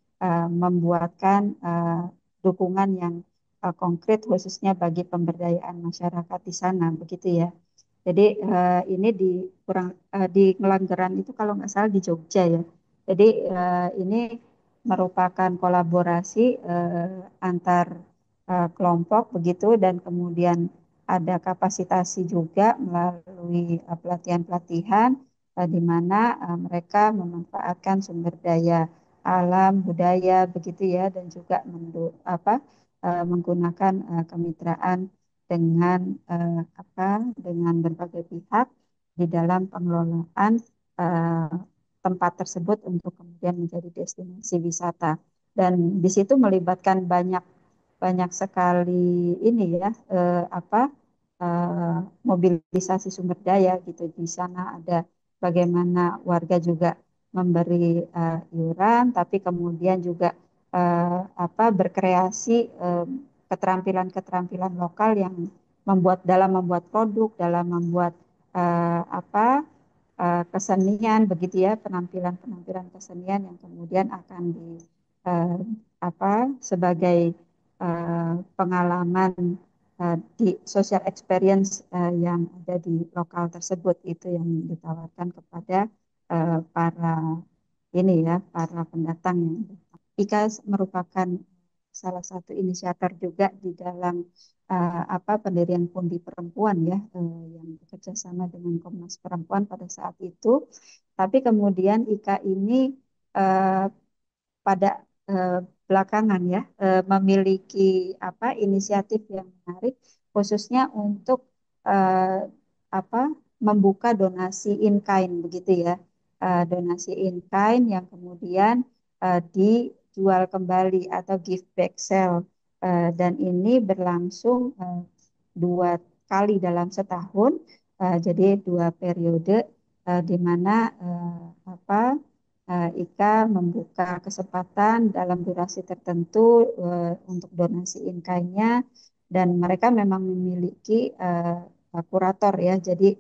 membuatkan dukungan yang konkret khususnya bagi pemberdayaan masyarakat di sana begitu ya. Jadi ini di Ngelanggeran itu kalau nggak salah di Jogja ya. Jadi ini merupakan kolaborasi antar kelompok begitu dan kemudian ada kapasitasi juga melalui pelatihan-pelatihan di mana mereka memanfaatkan sumber daya alam, budaya begitu ya dan juga menggunakan kemitraan dengan dengan berbagai pihak di dalam pengelolaan eh, tempat tersebut untuk kemudian menjadi destinasi wisata. Dan di situ melibatkan banyak banyak sekali ini ya mobilisasi sumber daya gitu. Di sana ada bagaimana warga juga memberi iuran, tapi kemudian juga berkreasi keterampilan-keterampilan lokal yang membuat produk, dalam membuat eh, apa kesenian begitu ya, penampilan-penampilan kesenian yang kemudian akan eh, apa sebagai pengalaman di social experience yang ada di lokal tersebut itu yang ditawarkan kepada para ini ya para pendatang yang datang. Ika merupakan salah satu inisiator juga di dalam pendirian Pundi Perempuan ya yang bekerja sama dengan Komnas Perempuan pada saat itu. Tapi kemudian Ika ini eh, pada eh, belakangan ya memiliki inisiatif yang menarik khususnya untuk eh, apa membuka donasi in kind begitu ya. Donasi in kind yang kemudian dijual kembali atau give back sale. Dan ini berlangsung 2 kali dalam setahun. Jadi 2 periode di mana Ika membuka kesempatan dalam durasi tertentu untuk donasi in-kind-nya dan mereka memang memiliki kurator ya. Jadi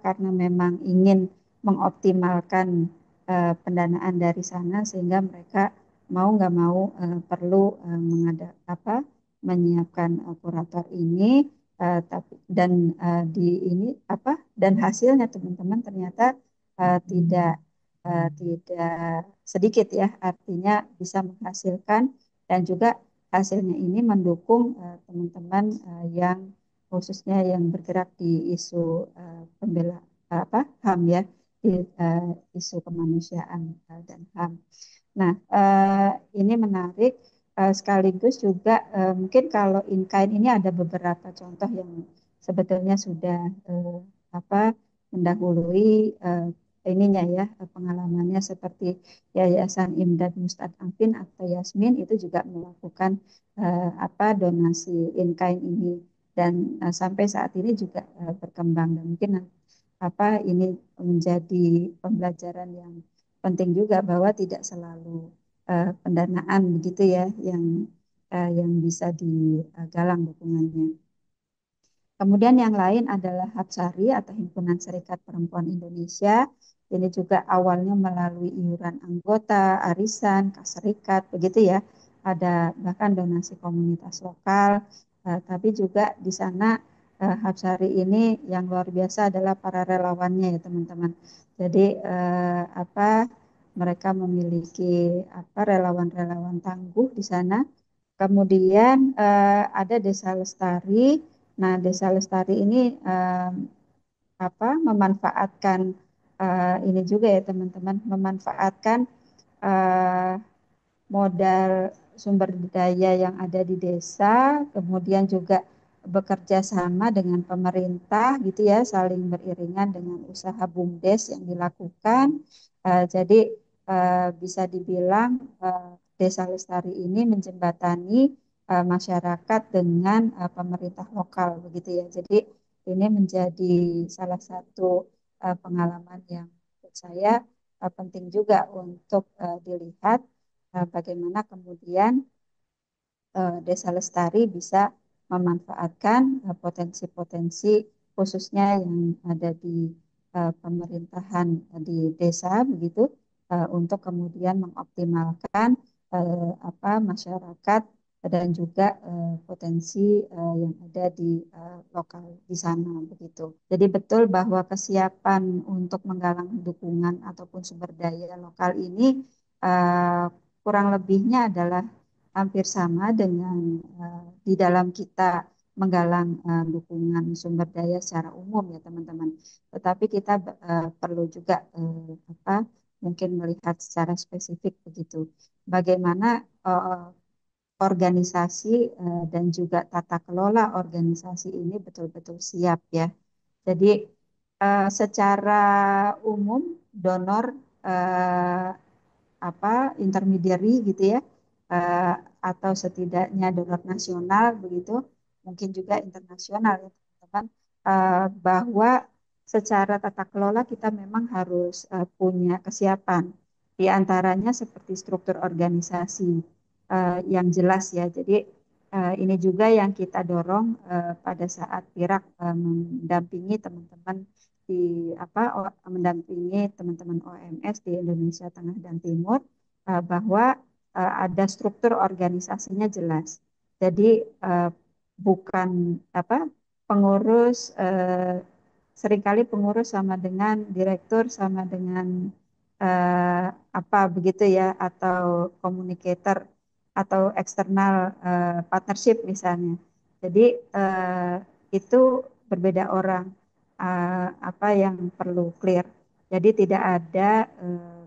karena memang ingin mengoptimalkan pendanaan dari sana sehingga mereka mau nggak mau perlu menyiapkan kurator ini tapi dan di ini dan hasilnya teman-teman ternyata tidak tidak sedikit ya, artinya bisa menghasilkan dan juga hasilnya ini mendukung teman-teman yang khususnya yang bergerak di isu pembela HAM ya, di isu kemanusiaan dan HAM. Nah, ini menarik sekaligus juga mungkin kalau in-kind ini ada beberapa contoh yang sebetulnya sudah eh, apa mendahului ininya ya pengalamannya seperti Yayasan Imdad Mustad Afin atau Yasmin itu juga melakukan donasi in-kind ini dan sampai saat ini juga berkembang dan mungkin ini menjadi pembelajaran yang penting juga bahwa tidak selalu pendanaan begitu ya yang bisa digalang dukungannya. Kemudian yang lain adalah Hapsari atau Himpunan Serikat Perempuan Indonesia. Ini juga awalnya melalui iuran anggota, arisan, kas serikat, begitu ya. Ada bahkan donasi komunitas lokal, tapi juga di sana Hapsari ini yang luar biasa adalah para relawannya ya teman-teman. Jadi mereka memiliki relawan-relawan tangguh di sana. Kemudian ada Desa Lestari. Nah, Desa Lestari ini memanfaatkan ini juga ya teman-teman, memanfaatkan eh, modal sumber daya yang ada di desa, kemudian juga bekerja sama dengan pemerintah gitu ya, saling beriringan dengan usaha BUMDes yang dilakukan. Jadi bisa dibilang Desa Lestari ini menjembatani masyarakat dengan pemerintah lokal begitu ya. Jadi ini menjadi salah satu pengalaman yang menurut saya penting juga untuk dilihat bagaimana kemudian Desa Lestari bisa memanfaatkan potensi-potensi khususnya yang ada di pemerintahan di desa begitu untuk kemudian mengoptimalkan masyarakat dan juga potensi yang ada di lokal di sana begitu. Jadi betul bahwa kesiapan untuk menggalang dukungan ataupun sumber daya lokal ini uh, kurang lebihnya adalah hampir sama dengan di dalam kita menggalang dukungan sumber daya secara umum ya teman-teman. Tetapi kita perlu juga mungkin melihat secara spesifik begitu. Bagaimana organisasi dan juga tata kelola organisasi ini betul-betul siap ya. Jadi secara umum donor eh, intermediary gitu ya eh, atau setidaknya donor nasional begitu mungkin juga internasional ya teman-teman bahwa secara tata kelola kita memang harus punya kesiapan di antaranya seperti struktur organisasi yang jelas ya jadi ini juga yang kita dorong pada saat PIRAK mendampingi teman-teman mendampingi teman-teman OMS di Indonesia Tengah dan Timur bahwa ada struktur organisasinya jelas. Jadi eh, bukan apa pengurus seringkali pengurus sama dengan direktur sama dengan eh, apa begitu ya atau communicator atau eksternal partnership misalnya. Jadi eh, itu berbeda orang. Apa yang perlu clear. Jadi tidak ada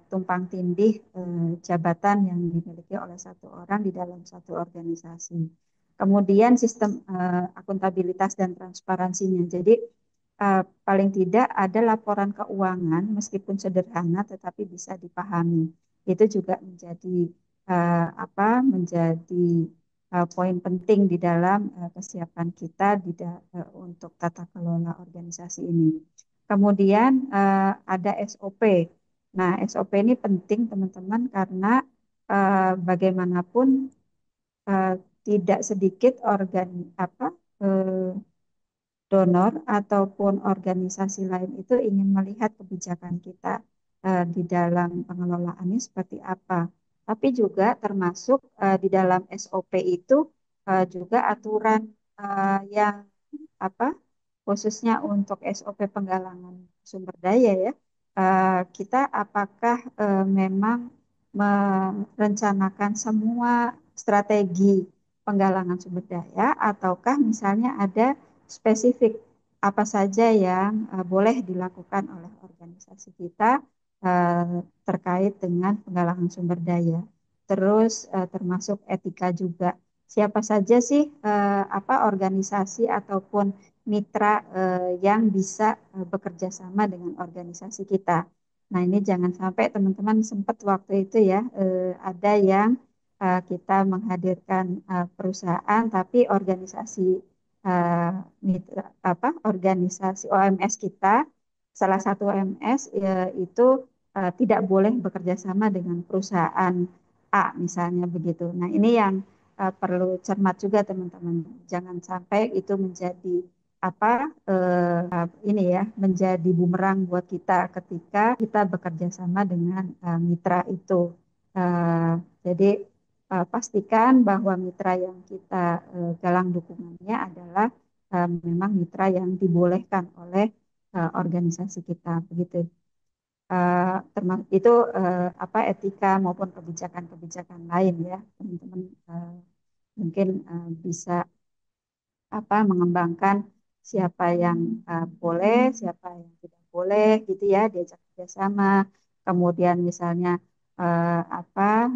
tumpang tindih jabatan yang dimiliki oleh satu orang di dalam satu organisasi. Kemudian sistem akuntabilitas dan transparansinya. Jadi paling tidak ada laporan keuangan meskipun sederhana tetapi bisa dipahami. Itu juga menjadi menjadi poin penting di dalam kesiapan kita untuk tata kelola organisasi ini. Kemudian ada SOP. Nah, SOP ini penting teman-teman karena bagaimanapun eh, tidak sedikit eh, donor ataupun organisasi lain itu ingin melihat kebijakan kita di dalam pengelolaannya seperti apa. Tapi juga termasuk di dalam SOP itu juga aturan yang apa khususnya untuk SOP penggalangan sumber daya ya. Kita apakah memang merencanakan semua strategi penggalangan sumber daya ataukah misalnya ada spesifik apa saja yang boleh dilakukan oleh organisasi kita terkait dengan penggalangan sumber daya. Terus termasuk etika juga. Siapa saja sih organisasi ataupun mitra yang bisa bekerja sama dengan organisasi kita. Nah, ini jangan sampai teman-teman sempat waktu itu ya ada yang kita menghadirkan perusahaan tapi organisasi eh, mitra organisasi OMS kita salah satu OMS itu tidak boleh bekerja sama dengan perusahaan A misalnya begitu. Nah, ini yang perlu cermat juga teman-teman. Jangan sampai itu menjadi ini ya menjadi bumerang buat kita ketika kita bekerja sama dengan mitra itu. Eh, jadi pastikan bahwa mitra yang kita galang dukungannya adalah memang mitra yang dibolehkan oleh organisasi kita begitu. Itu etika maupun kebijakan-kebijakan lain ya teman-teman mungkin bisa mengembangkan siapa yang boleh, siapa yang tidak boleh gitu ya diajak kerjasama. Kemudian misalnya apa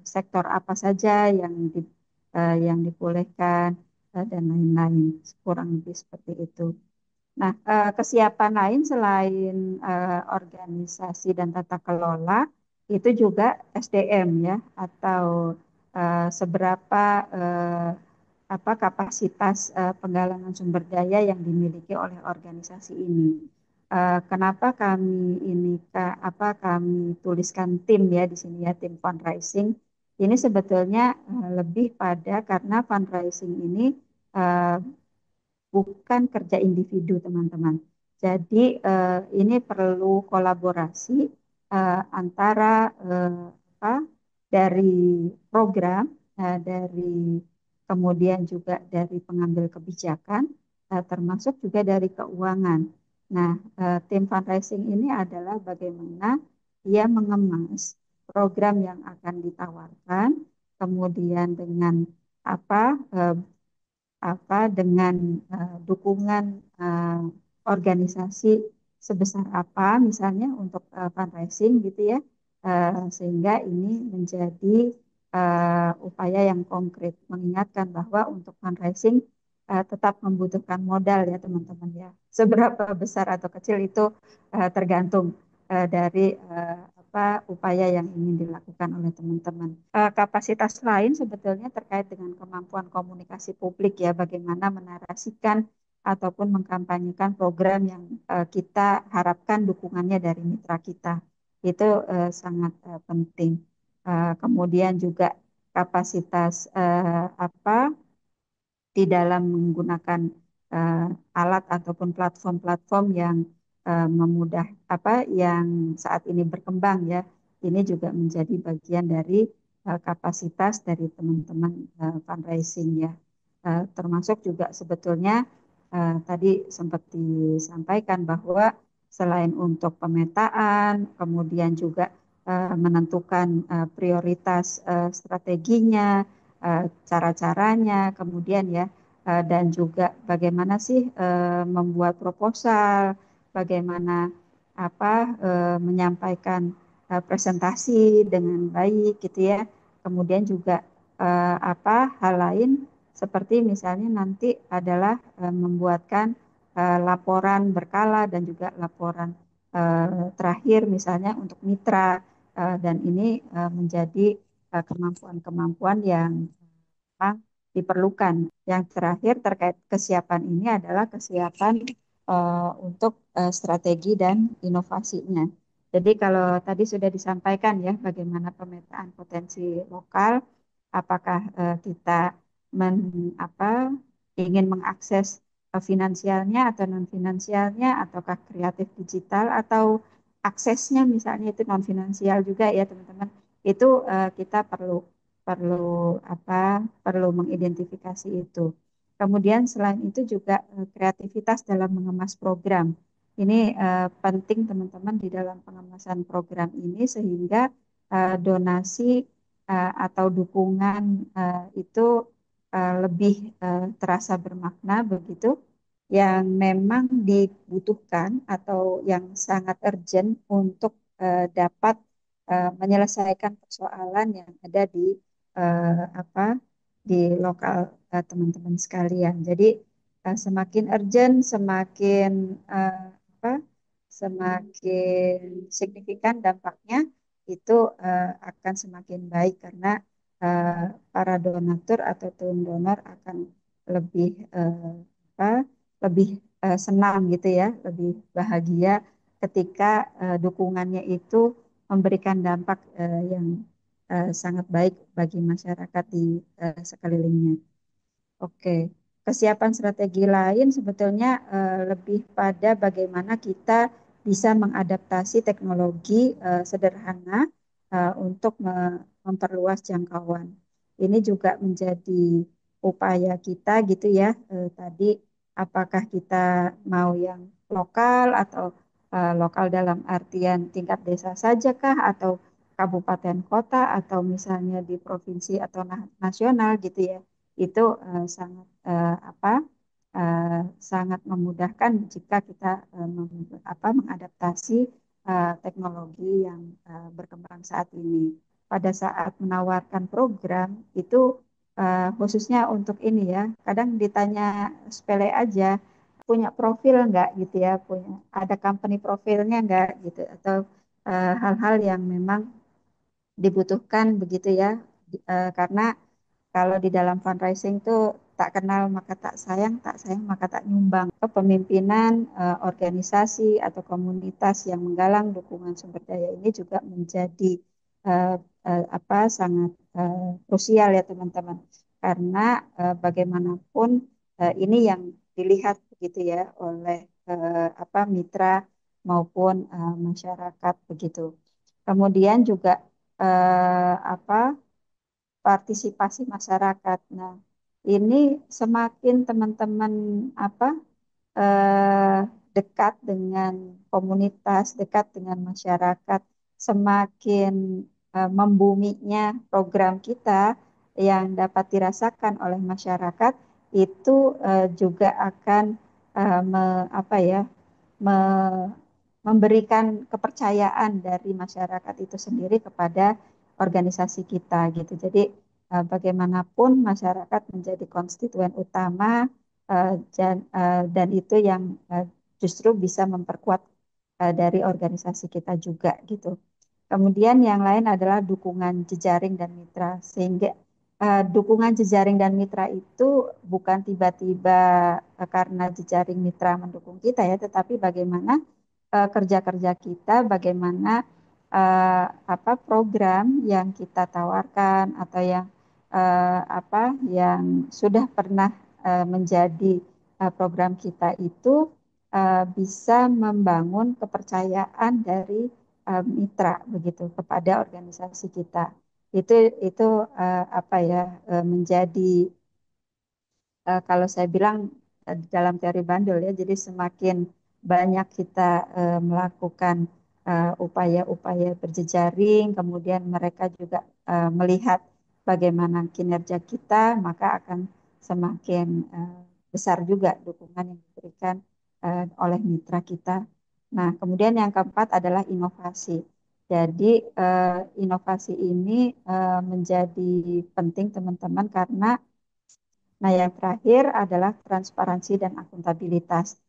sektor apa saja yang dibolehkan dan lain-lain. Kurang lebih seperti itu. Nah, kesiapan lain selain organisasi dan tata kelola itu juga SDM ya atau seberapa kapasitas penggalangan sumber daya yang dimiliki oleh organisasi ini. Kenapa kami tuliskan tim ya di sini ya tim fundraising. Ini sebetulnya lebih pada karena fundraising ini eh, bukan kerja individu teman-teman. Jadi ini perlu kolaborasi antara apa, dari program, dari kemudian juga dari pengambil kebijakan, termasuk juga dari keuangan. Nah, tim fundraising ini adalah bagaimana dia mengemas program yang akan ditawarkan, kemudian dengan apa eh, dengan dukungan eh, organisasi sebesar apa misalnya untuk fundraising gitu ya sehingga ini menjadi upaya yang konkret mengingatkan bahwa untuk fundraising tetap membutuhkan modal ya teman-teman ya seberapa besar atau kecil itu tergantung dari upaya yang ingin dilakukan oleh teman-teman. Kapasitas lain sebetulnya terkait dengan kemampuan komunikasi publik ya, bagaimana menarasikan ataupun mengkampanyekan program yang kita harapkan dukungannya dari mitra kita. Itu sangat penting. Kemudian juga kapasitas di dalam menggunakan alat ataupun platform-platform yang memudah yang saat ini berkembang ya ini juga menjadi bagian dari kapasitas dari teman-teman fundraising ya. Termasuk juga sebetulnya tadi sempat disampaikan bahwa selain untuk pemetaan, kemudian juga menentukan prioritas strateginya, cara-caranya, kemudian ya, dan juga bagaimana sih membuat proposal, bagaimana apa menyampaikan presentasi dengan baik gitu ya. Kemudian juga apa hal lain seperti misalnya nanti adalah membuatkan laporan berkala dan juga laporan terakhir misalnya untuk mitra dan ini menjadi kemampuan-kemampuan yang memang diperlukan. Yang terakhir terkait kesiapan ini adalah kesiapan untuk strategi dan inovasinya. Jadi kalau tadi sudah disampaikan ya bagaimana pemetaan potensi lokal, apakah kita men, apa, ingin mengakses finansialnya atau non finansialnya, ataukah kreatif digital atau aksesnya misalnya itu non finansial juga ya teman-teman. Itu kita perlu perlu apa perlu mengidentifikasi itu. Kemudian selain itu juga kreativitas dalam mengemas program. Ini penting teman-teman di dalam pengemasan program ini sehingga donasi atau dukungan itu lebih terasa bermakna begitu yang memang dibutuhkan atau yang sangat urgent untuk dapat menyelesaikan persoalan yang ada di apa di lokal teman-teman sekalian. Jadi semakin urgent, semakin apa, semakin signifikan dampaknya itu akan semakin baik karena eh, para donatur atau tim donor akan lebih apa, lebih senang gitu ya, lebih bahagia ketika dukungannya itu memberikan dampak yang sangat baik bagi masyarakat di sekelilingnya. Oke, kesiapan strategi lain sebetulnya lebih pada bagaimana kita bisa mengadaptasi teknologi sederhana untuk memperluas jangkauan. Ini juga menjadi upaya kita gitu ya. Tadi apakah kita mau yang lokal atau lokal dalam artian tingkat desa saja kah atau kabupaten kota atau misalnya di provinsi atau nasional gitu ya itu apa sangat memudahkan jika kita mengadaptasi teknologi yang berkembang saat ini. Pada saat menawarkan program itu khususnya untuk ini ya, kadang ditanya sepele aja, punya profil nggak gitu ya, punya ada company profilnya nggak gitu, atau hal-hal yang memang dibutuhkan begitu ya, karena kalau di dalam fundraising tuh tak kenal maka tak sayang maka tak nyumbang. Kepemimpinan organisasi atau komunitas yang menggalang dukungan sumber daya ini juga menjadi eh, sangat krusial ya teman-teman. Karena bagaimanapun ini yang dilihat begitu ya oleh mitra maupun masyarakat begitu. Kemudian juga apa partisipasi masyarakat. Nah, ini semakin teman-teman apa eh, dekat dengan komunitas, dekat dengan masyarakat, semakin membuminya program kita yang dapat dirasakan oleh masyarakat itu juga akan apa ya memberikan kepercayaan dari masyarakat itu sendiri kepada organisasi kita gitu. Jadi bagaimanapun masyarakat menjadi konstituen utama dan itu yang justru bisa memperkuat dari organisasi kita juga gitu. Kemudian yang lain adalah dukungan jejaring dan mitra sehingga dukungan jejaring dan mitra itu bukan tiba-tiba karena jejaring mitra mendukung kita ya, tetapi bagaimana kerja-kerja kita, bagaimana program yang kita tawarkan atau yang yang sudah pernah menjadi program kita itu bisa membangun kepercayaan dari mitra begitu kepada organisasi kita. Itu itu apa ya menjadi kalau saya bilang dalam teori Bandul ya, jadi semakin banyak kita melakukan upaya-upaya berjejaring, kemudian mereka juga melihat bagaimana kinerja kita, maka akan semakin besar juga dukungan yang diberikan oleh mitra kita. Nah, kemudian yang keempat adalah inovasi. Jadi inovasi ini menjadi penting teman-teman karena nah, yang terakhir adalah transparansi dan akuntabilitas.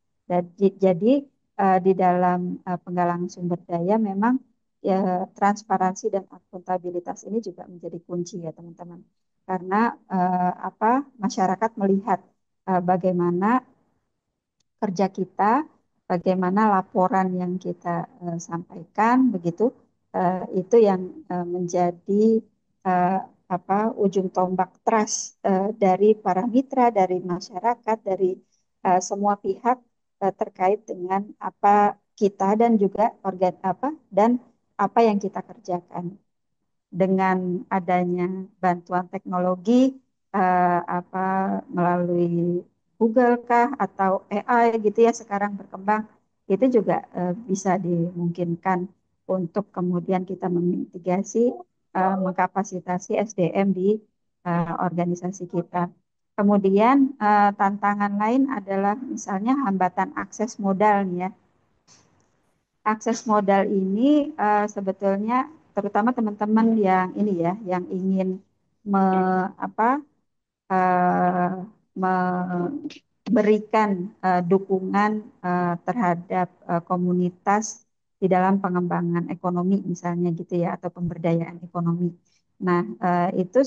Jadi di dalam penggalangan sumber daya memang transparansi dan akuntabilitas ini juga menjadi kunci ya teman-teman. Karena apa masyarakat melihat bagaimana kerja kita, bagaimana laporan yang kita sampaikan, begitu itu yang menjadi eh, apa ujung tombak trust dari para mitra, dari masyarakat, dari semua pihak terkait dengan apa kita dan juga organ apa dan apa yang kita kerjakan dengan adanya bantuan teknologi apa melalui Google kah atau AI gitu ya sekarang berkembang itu juga bisa dimungkinkan untuk kemudian kita memitigasi mengkapasitasi SDM di organisasi kita. Kemudian tantangan lain adalah misalnya hambatan akses modal nih ya. Akses modal ini sebetulnya terutama teman-teman yang ini ya, yang ingin me, apa, eh, memberikan dukungan terhadap komunitas di dalam pengembangan ekonomi misalnya gitu ya, atau pemberdayaan ekonomi. Nah, itu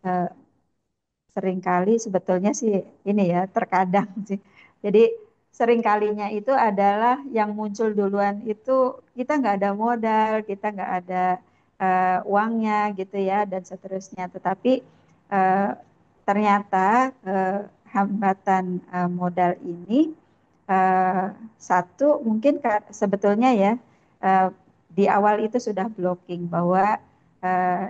eh, seringkali sebetulnya sih ini ya terkadang sih. Jadi seringkalinya itu adalah yang muncul duluan itu kita nggak ada modal, kita nggak ada uangnya gitu ya dan seterusnya. Tetapi eh, ternyata hambatan modal ini eh, satu mungkin sebetulnya ya eh, di awal itu sudah blocking bahwa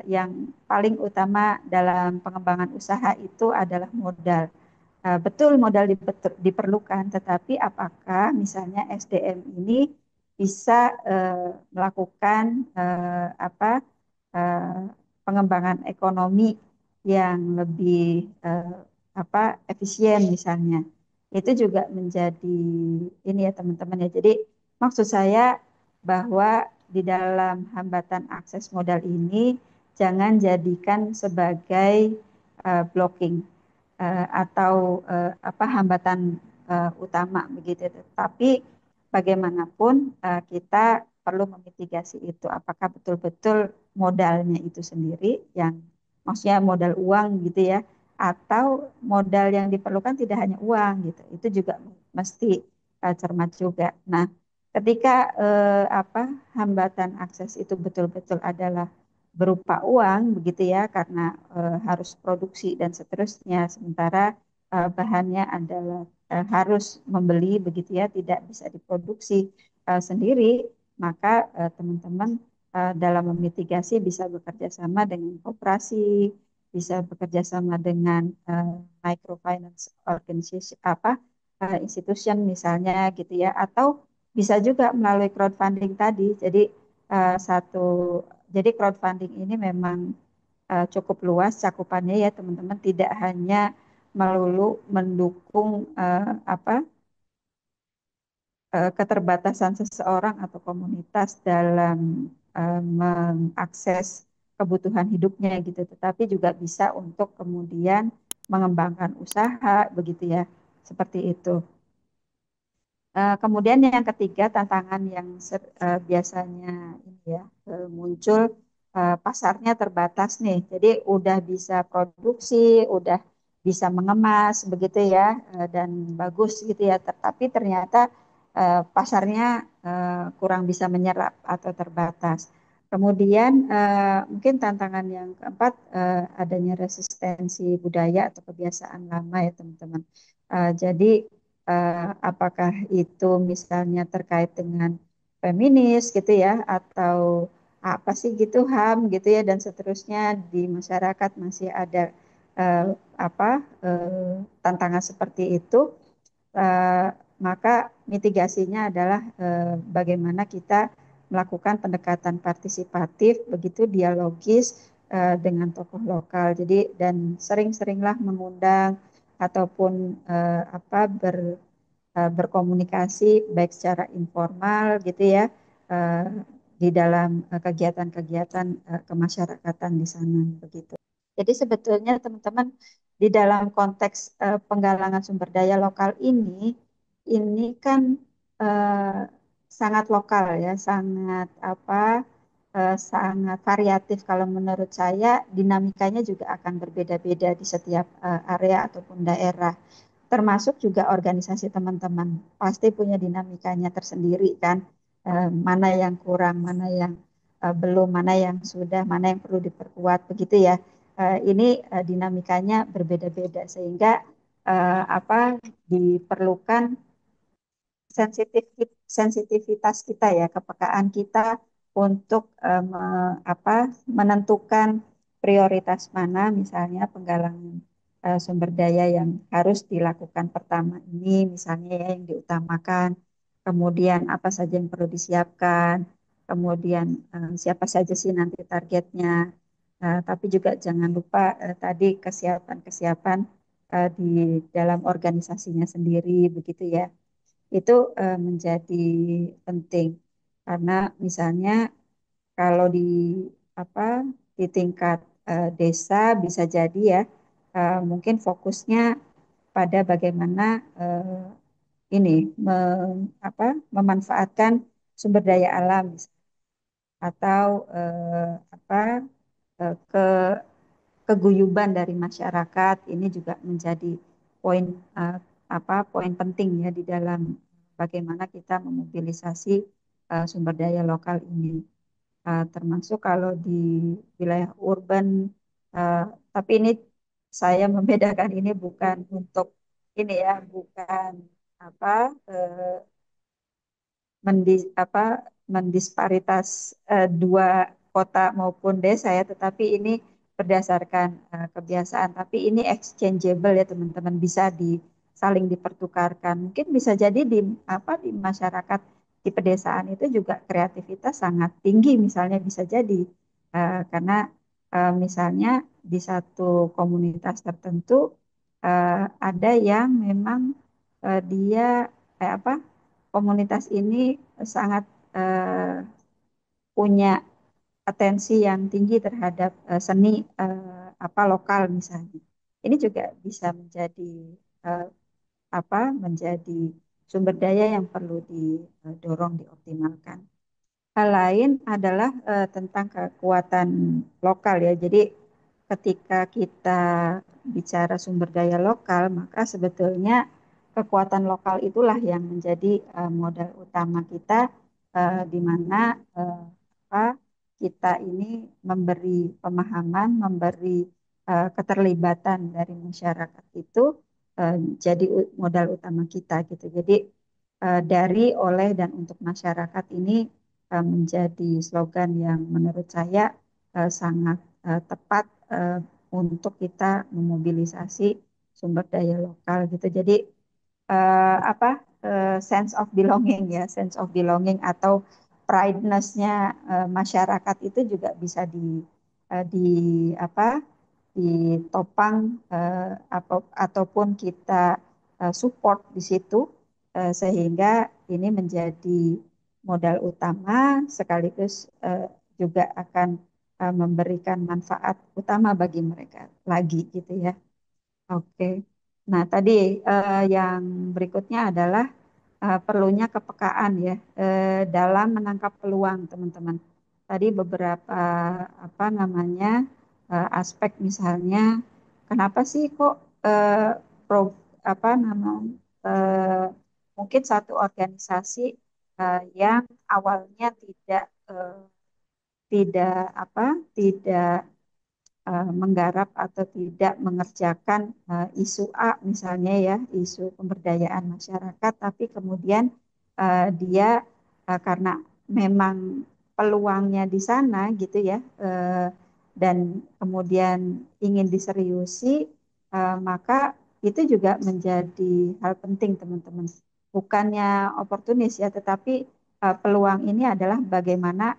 yang paling utama dalam pengembangan usaha itu adalah modal. Betul modal diperlukan, tetapi apakah misalnya SDM ini bisa melakukan apa eh, pengembangan ekonomi yang lebih eh, apa efisien misalnya. Itu juga menjadi ini ya teman-teman ya. Jadi maksud saya bahwa di dalam hambatan akses modal ini jangan jadikan sebagai blocking atau apa hambatan utama begitu. Tapi bagaimanapun kita perlu memitigasi itu. Apakah betul-betul modalnya itu sendiri yang maksudnya modal uang gitu ya, atau modal yang diperlukan tidak hanya uang gitu. Itu juga mesti cermat juga. Nah, ketika apa hambatan akses itu betul-betul adalah berupa uang begitu ya karena harus produksi dan seterusnya sementara bahannya adalah harus membeli begitu ya tidak bisa diproduksi sendiri maka teman-teman dalam memitigasi bisa bekerja sama dengan koperasi bisa bekerja sama dengan microfinance organization apa institution misalnya gitu ya atau bisa juga melalui crowdfunding tadi jadi satu jadi crowdfunding ini memang cukup luas cakupannya ya teman-teman, tidak hanya melulu mendukung apa keterbatasan seseorang atau komunitas dalam mengakses kebutuhan hidupnya gitu, tetapi juga bisa untuk kemudian mengembangkan usaha begitu ya, seperti itu. Kemudian yang ketiga tantangan yang biasanya ini ya muncul pasarnya terbatas nih. Jadi udah bisa produksi, udah bisa mengemas begitu ya dan bagus gitu ya. Tetapi ternyata pasarnya kurang bisa menyerap atau terbatas. Kemudian mungkin tantangan yang keempat adanya resistensi budaya atau kebiasaan lama ya teman-teman. Jadi apakah itu misalnya terkait dengan feminis gitu ya, atau apa sih gitu HAM gitu ya, dan seterusnya di masyarakat masih ada eh, apa tantangan seperti itu, eh, maka mitigasinya adalah bagaimana kita melakukan pendekatan partisipatif, begitu dialogis dengan tokoh lokal. Jadi dan sering-seringlah mengundang ataupun apa berkomunikasi baik secara informal gitu ya, eh, di dalam kegiatan-kegiatan kemasyarakatan di sana begitu. Jadi sebetulnya teman-teman di dalam konteks penggalangan sumber daya lokal ini kan eh, sangat lokal ya, sangat sangat variatif. Kalau menurut saya dinamikanya juga akan berbeda-beda di setiap area ataupun daerah. Termasuk juga organisasi teman-teman pasti punya dinamikanya tersendiri kan. Mana yang kurang, mana yang belum, mana yang sudah, mana yang perlu diperkuat begitu ya. Ini dinamikanya berbeda-beda sehingga apa diperlukan sensitif sensitivitas kita ya, kepekaan kita untuk menentukan prioritas mana misalnya penggalangan sumber daya yang harus dilakukan pertama ini misalnya ya yang diutamakan, kemudian apa saja yang perlu disiapkan, kemudian siapa saja sih nanti targetnya. Tapi juga jangan lupa tadi kesiapan-kesiapan di dalam organisasinya sendiri begitu ya. Itu menjadi penting karena misalnya kalau di apa di tingkat desa bisa jadi ya mungkin fokusnya pada bagaimana ini memanfaatkan sumber daya alam atau apa ke keguyuban dari masyarakat ini juga menjadi poin poin penting ya di dalam bagaimana kita memobilisasi sumber daya lokal ini. Termasuk kalau di wilayah urban, uh, tapi ini saya membedakan ini bukan untuk ini ya, bukan apa uh, mendisparitas dua kota maupun desa ya, tetapi ini berdasarkan kebiasaan. Tapi ini exchangeable ya teman-teman, bisa saling dipertukarkan. Mungkin bisa jadi di masyarakat di pedesaan itu juga kreativitas sangat tinggi, misalnya bisa jadi karena misalnya di satu komunitas tertentu ada yang memang dia apa komunitas ini sangat eh, punya atensi yang tinggi terhadap seni lokal misalnya. Ini juga bisa menjadi eh, menjadi sumber daya yang perlu didorong dioptimalkan. Hal lain adalah tentang kekuatan lokal ya. Jadi ketika kita bicara sumber daya lokal, maka sebetulnya kekuatan lokal itulah yang menjadi modal utama kita di mana apa, kita ini memberi pemahaman, memberi keterlibatan dari masyarakat itu eh, jadi modal utama kita gitu. Jadi dari, oleh, dan untuk masyarakat ini menjadi slogan yang menurut saya sangat tepat untuk kita memobilisasi sumber daya lokal gitu. Jadi sense of belonging ya, sense of belonging atau pride-ness-nya masyarakat itu juga bisa di apa ditopang ataupun kita support di situ sehingga ini menjadi modal utama sekaligus juga akan memberikan manfaat utama bagi mereka lagi gitu ya. Oke. Nah, tadi yang berikutnya adalah perlunya kepekaan ya dalam menangkap peluang teman-teman. Tadi beberapa aspek misalnya kenapa sih kok pro, eh, mungkin satu organisasi yang awalnya tidak tidak menggarap atau tidak mengerjakan isu A misalnya ya, isu pemberdayaan masyarakat, tapi kemudian dia karena memang peluangnya di sana gitu ya, dan kemudian ingin diseriusi, maka itu juga menjadi hal penting teman-teman. Bukannya oportunis ya, tetapi peluang ini adalah bagaimana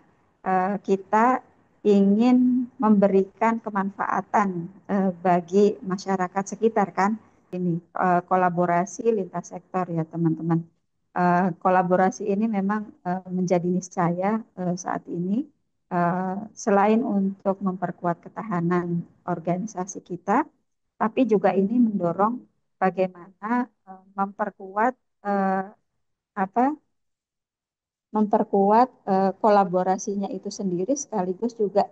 kita ingin memberikan kemanfaatan bagi masyarakat sekitar kan. Ini kolaborasi lintas sektor ya teman-teman. Kolaborasi ini memang menjadi niscaya saat ini, selain untuk memperkuat ketahanan organisasi kita, tapi juga ini mendorong bagaimana memperkuat eh, apa kolaborasinya itu sendiri, sekaligus juga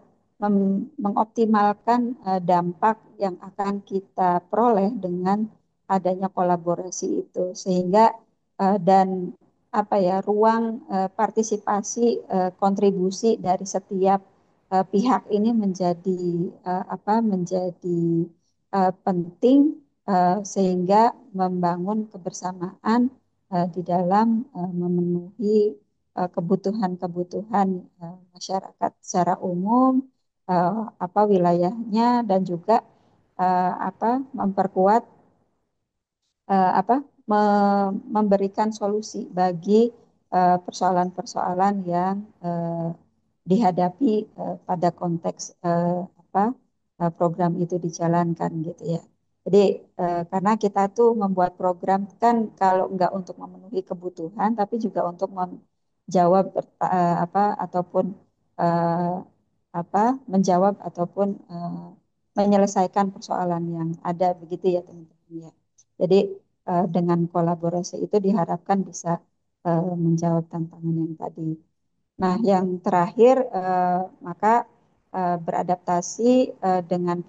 mengoptimalkan dampak yang akan kita peroleh dengan adanya kolaborasi itu, sehingga dan apa ya, ruang partisipasi kontribusi dari setiap pihak ini menjadi menjadi penting, sehingga membangun kebersamaan di dalam memenuhi kebutuhan-kebutuhan masyarakat secara umum, wilayahnya, dan juga memperkuat apa memberikan solusi bagi persoalan-persoalan yang dihadapi pada konteks program itu dijalankan gitu ya. Jadi karena kita tuh membuat program kan kalau nggak untuk memenuhi kebutuhan, tapi juga untuk menjawab ataupun eh, menjawab ataupun menyelesaikan persoalan yang ada begitu ya teman-teman ya. Jadi dengan kolaborasi itu diharapkan bisa menjawab tantangan yang tadi. Nah, yang terakhir, maka beradaptasi dengan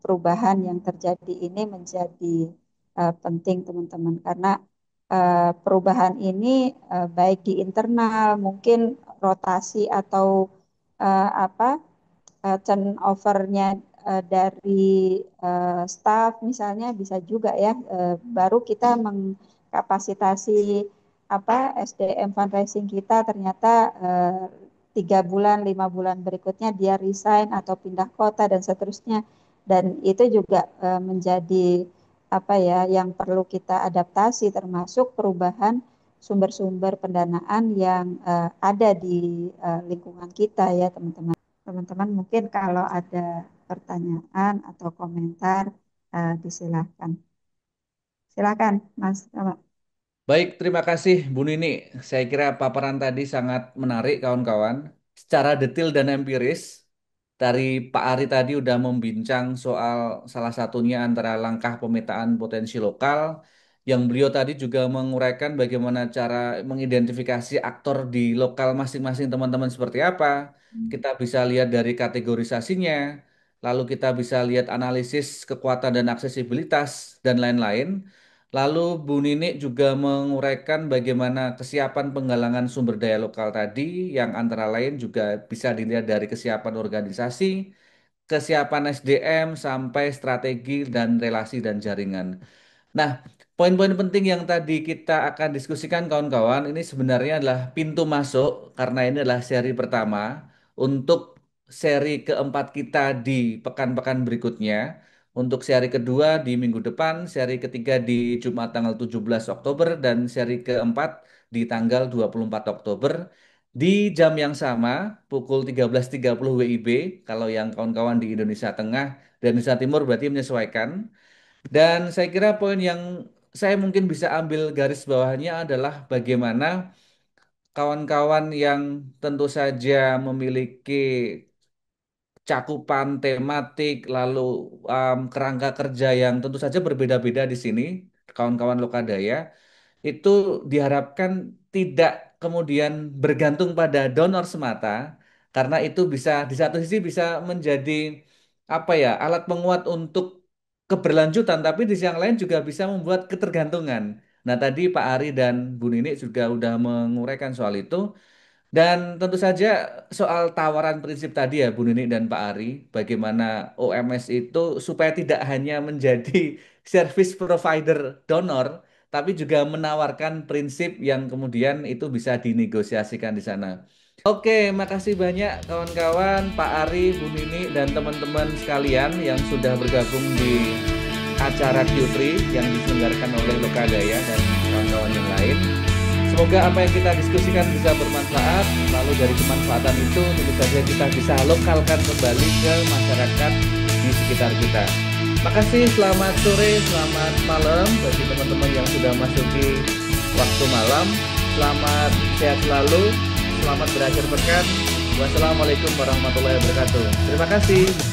perubahan yang terjadi ini menjadi penting teman-teman, karena perubahan ini baik di internal, mungkin rotasi atau eh, apa turnovernya dari staff misalnya bisa juga ya, baru kita mengkapasitasi SDM fundraising kita, ternyata 3 bulan 5 bulan berikutnya dia resign atau pindah kota dan seterusnya, dan itu juga menjadi apa ya yang perlu kita adaptasi, termasuk perubahan sumber-sumber pendanaan yang ada di lingkungan kita ya teman-teman. Teman-teman mungkin kalau ada pertanyaan atau komentar, disilahkan. Silakan, Mas. Baik, terima kasih Bu Nini. Saya kira paparan tadi sangat menarik kawan-kawan. Secara detail dan empiris, dari Pak Ari tadi udah membincang soal salah satunya antara langkah pemetaan potensi lokal, yang beliau tadi juga menguraikan bagaimana cara mengidentifikasi aktor di lokal masing-masing teman-teman seperti apa. Kita bisa lihat dari kategorisasinya, lalu kita bisa lihat analisis kekuatan dan aksesibilitas, dan lain-lain. Lalu Bu Nini juga menguraikan bagaimana kesiapan penggalangan sumber daya lokal tadi, yang antara lain juga bisa dilihat dari kesiapan organisasi, kesiapan SDM, sampai strategi dan relasi dan jaringan. Nah, poin-poin penting yang tadi kita akan diskusikan kawan-kawan, ini sebenarnya adalah pintu masuk karena ini adalah seri pertama untuk seri keempat kita di pekan-pekan berikutnya. Untuk seri kedua di minggu depan, seri ketiga di Jumat tanggal 17 Oktober, dan seri keempat di tanggal 24 Oktober. Di jam yang sama, pukul 13.30 WIB, kalau yang kawan-kawan di Indonesia Tengah dan Indonesia Timur berarti menyesuaikan. Dan saya kira poin yang saya mungkin bisa ambil garis bawahnya adalah bagaimana kawan-kawan yang tentu saja memiliki cakupan tematik, lalu kerangka kerja yang tentu saja berbeda-beda di sini, kawan-kawan Lokadaya, itu diharapkan tidak kemudian bergantung pada donor semata, karena itu bisa di satu sisi bisa menjadi apa ya, alat penguat untuk keberlanjutan, tapi di sisi yang lain juga bisa membuat ketergantungan. Nah, tadi Pak Ari dan Bu Nini juga udah menguraikan soal itu. Dan tentu saja soal tawaran prinsip tadi ya Bu Nini dan Pak Ari, bagaimana OMS itu supaya tidak hanya menjadi service provider donor, tapi juga menawarkan prinsip yang kemudian itu bisa dinegosiasikan di sana. Oke, makasih banyak kawan-kawan, Pak Ari, Bu Nini, dan teman-teman sekalian yang sudah bergabung di acara Q3 yang diselenggarakan oleh Lokadaya dan kawan-kawan yang lain. Semoga apa yang kita diskusikan bisa bermanfaat, lalu dari kemanfaatan itu tentu saja kita bisa lokalkan kembali ke masyarakat di sekitar kita. Makasih, selamat sore, selamat malam bagi teman-teman yang sudah masuki waktu malam. Selamat sehat selalu, selamat berakhir pekan. Wassalamualaikum warahmatullahi wabarakatuh. Terima kasih.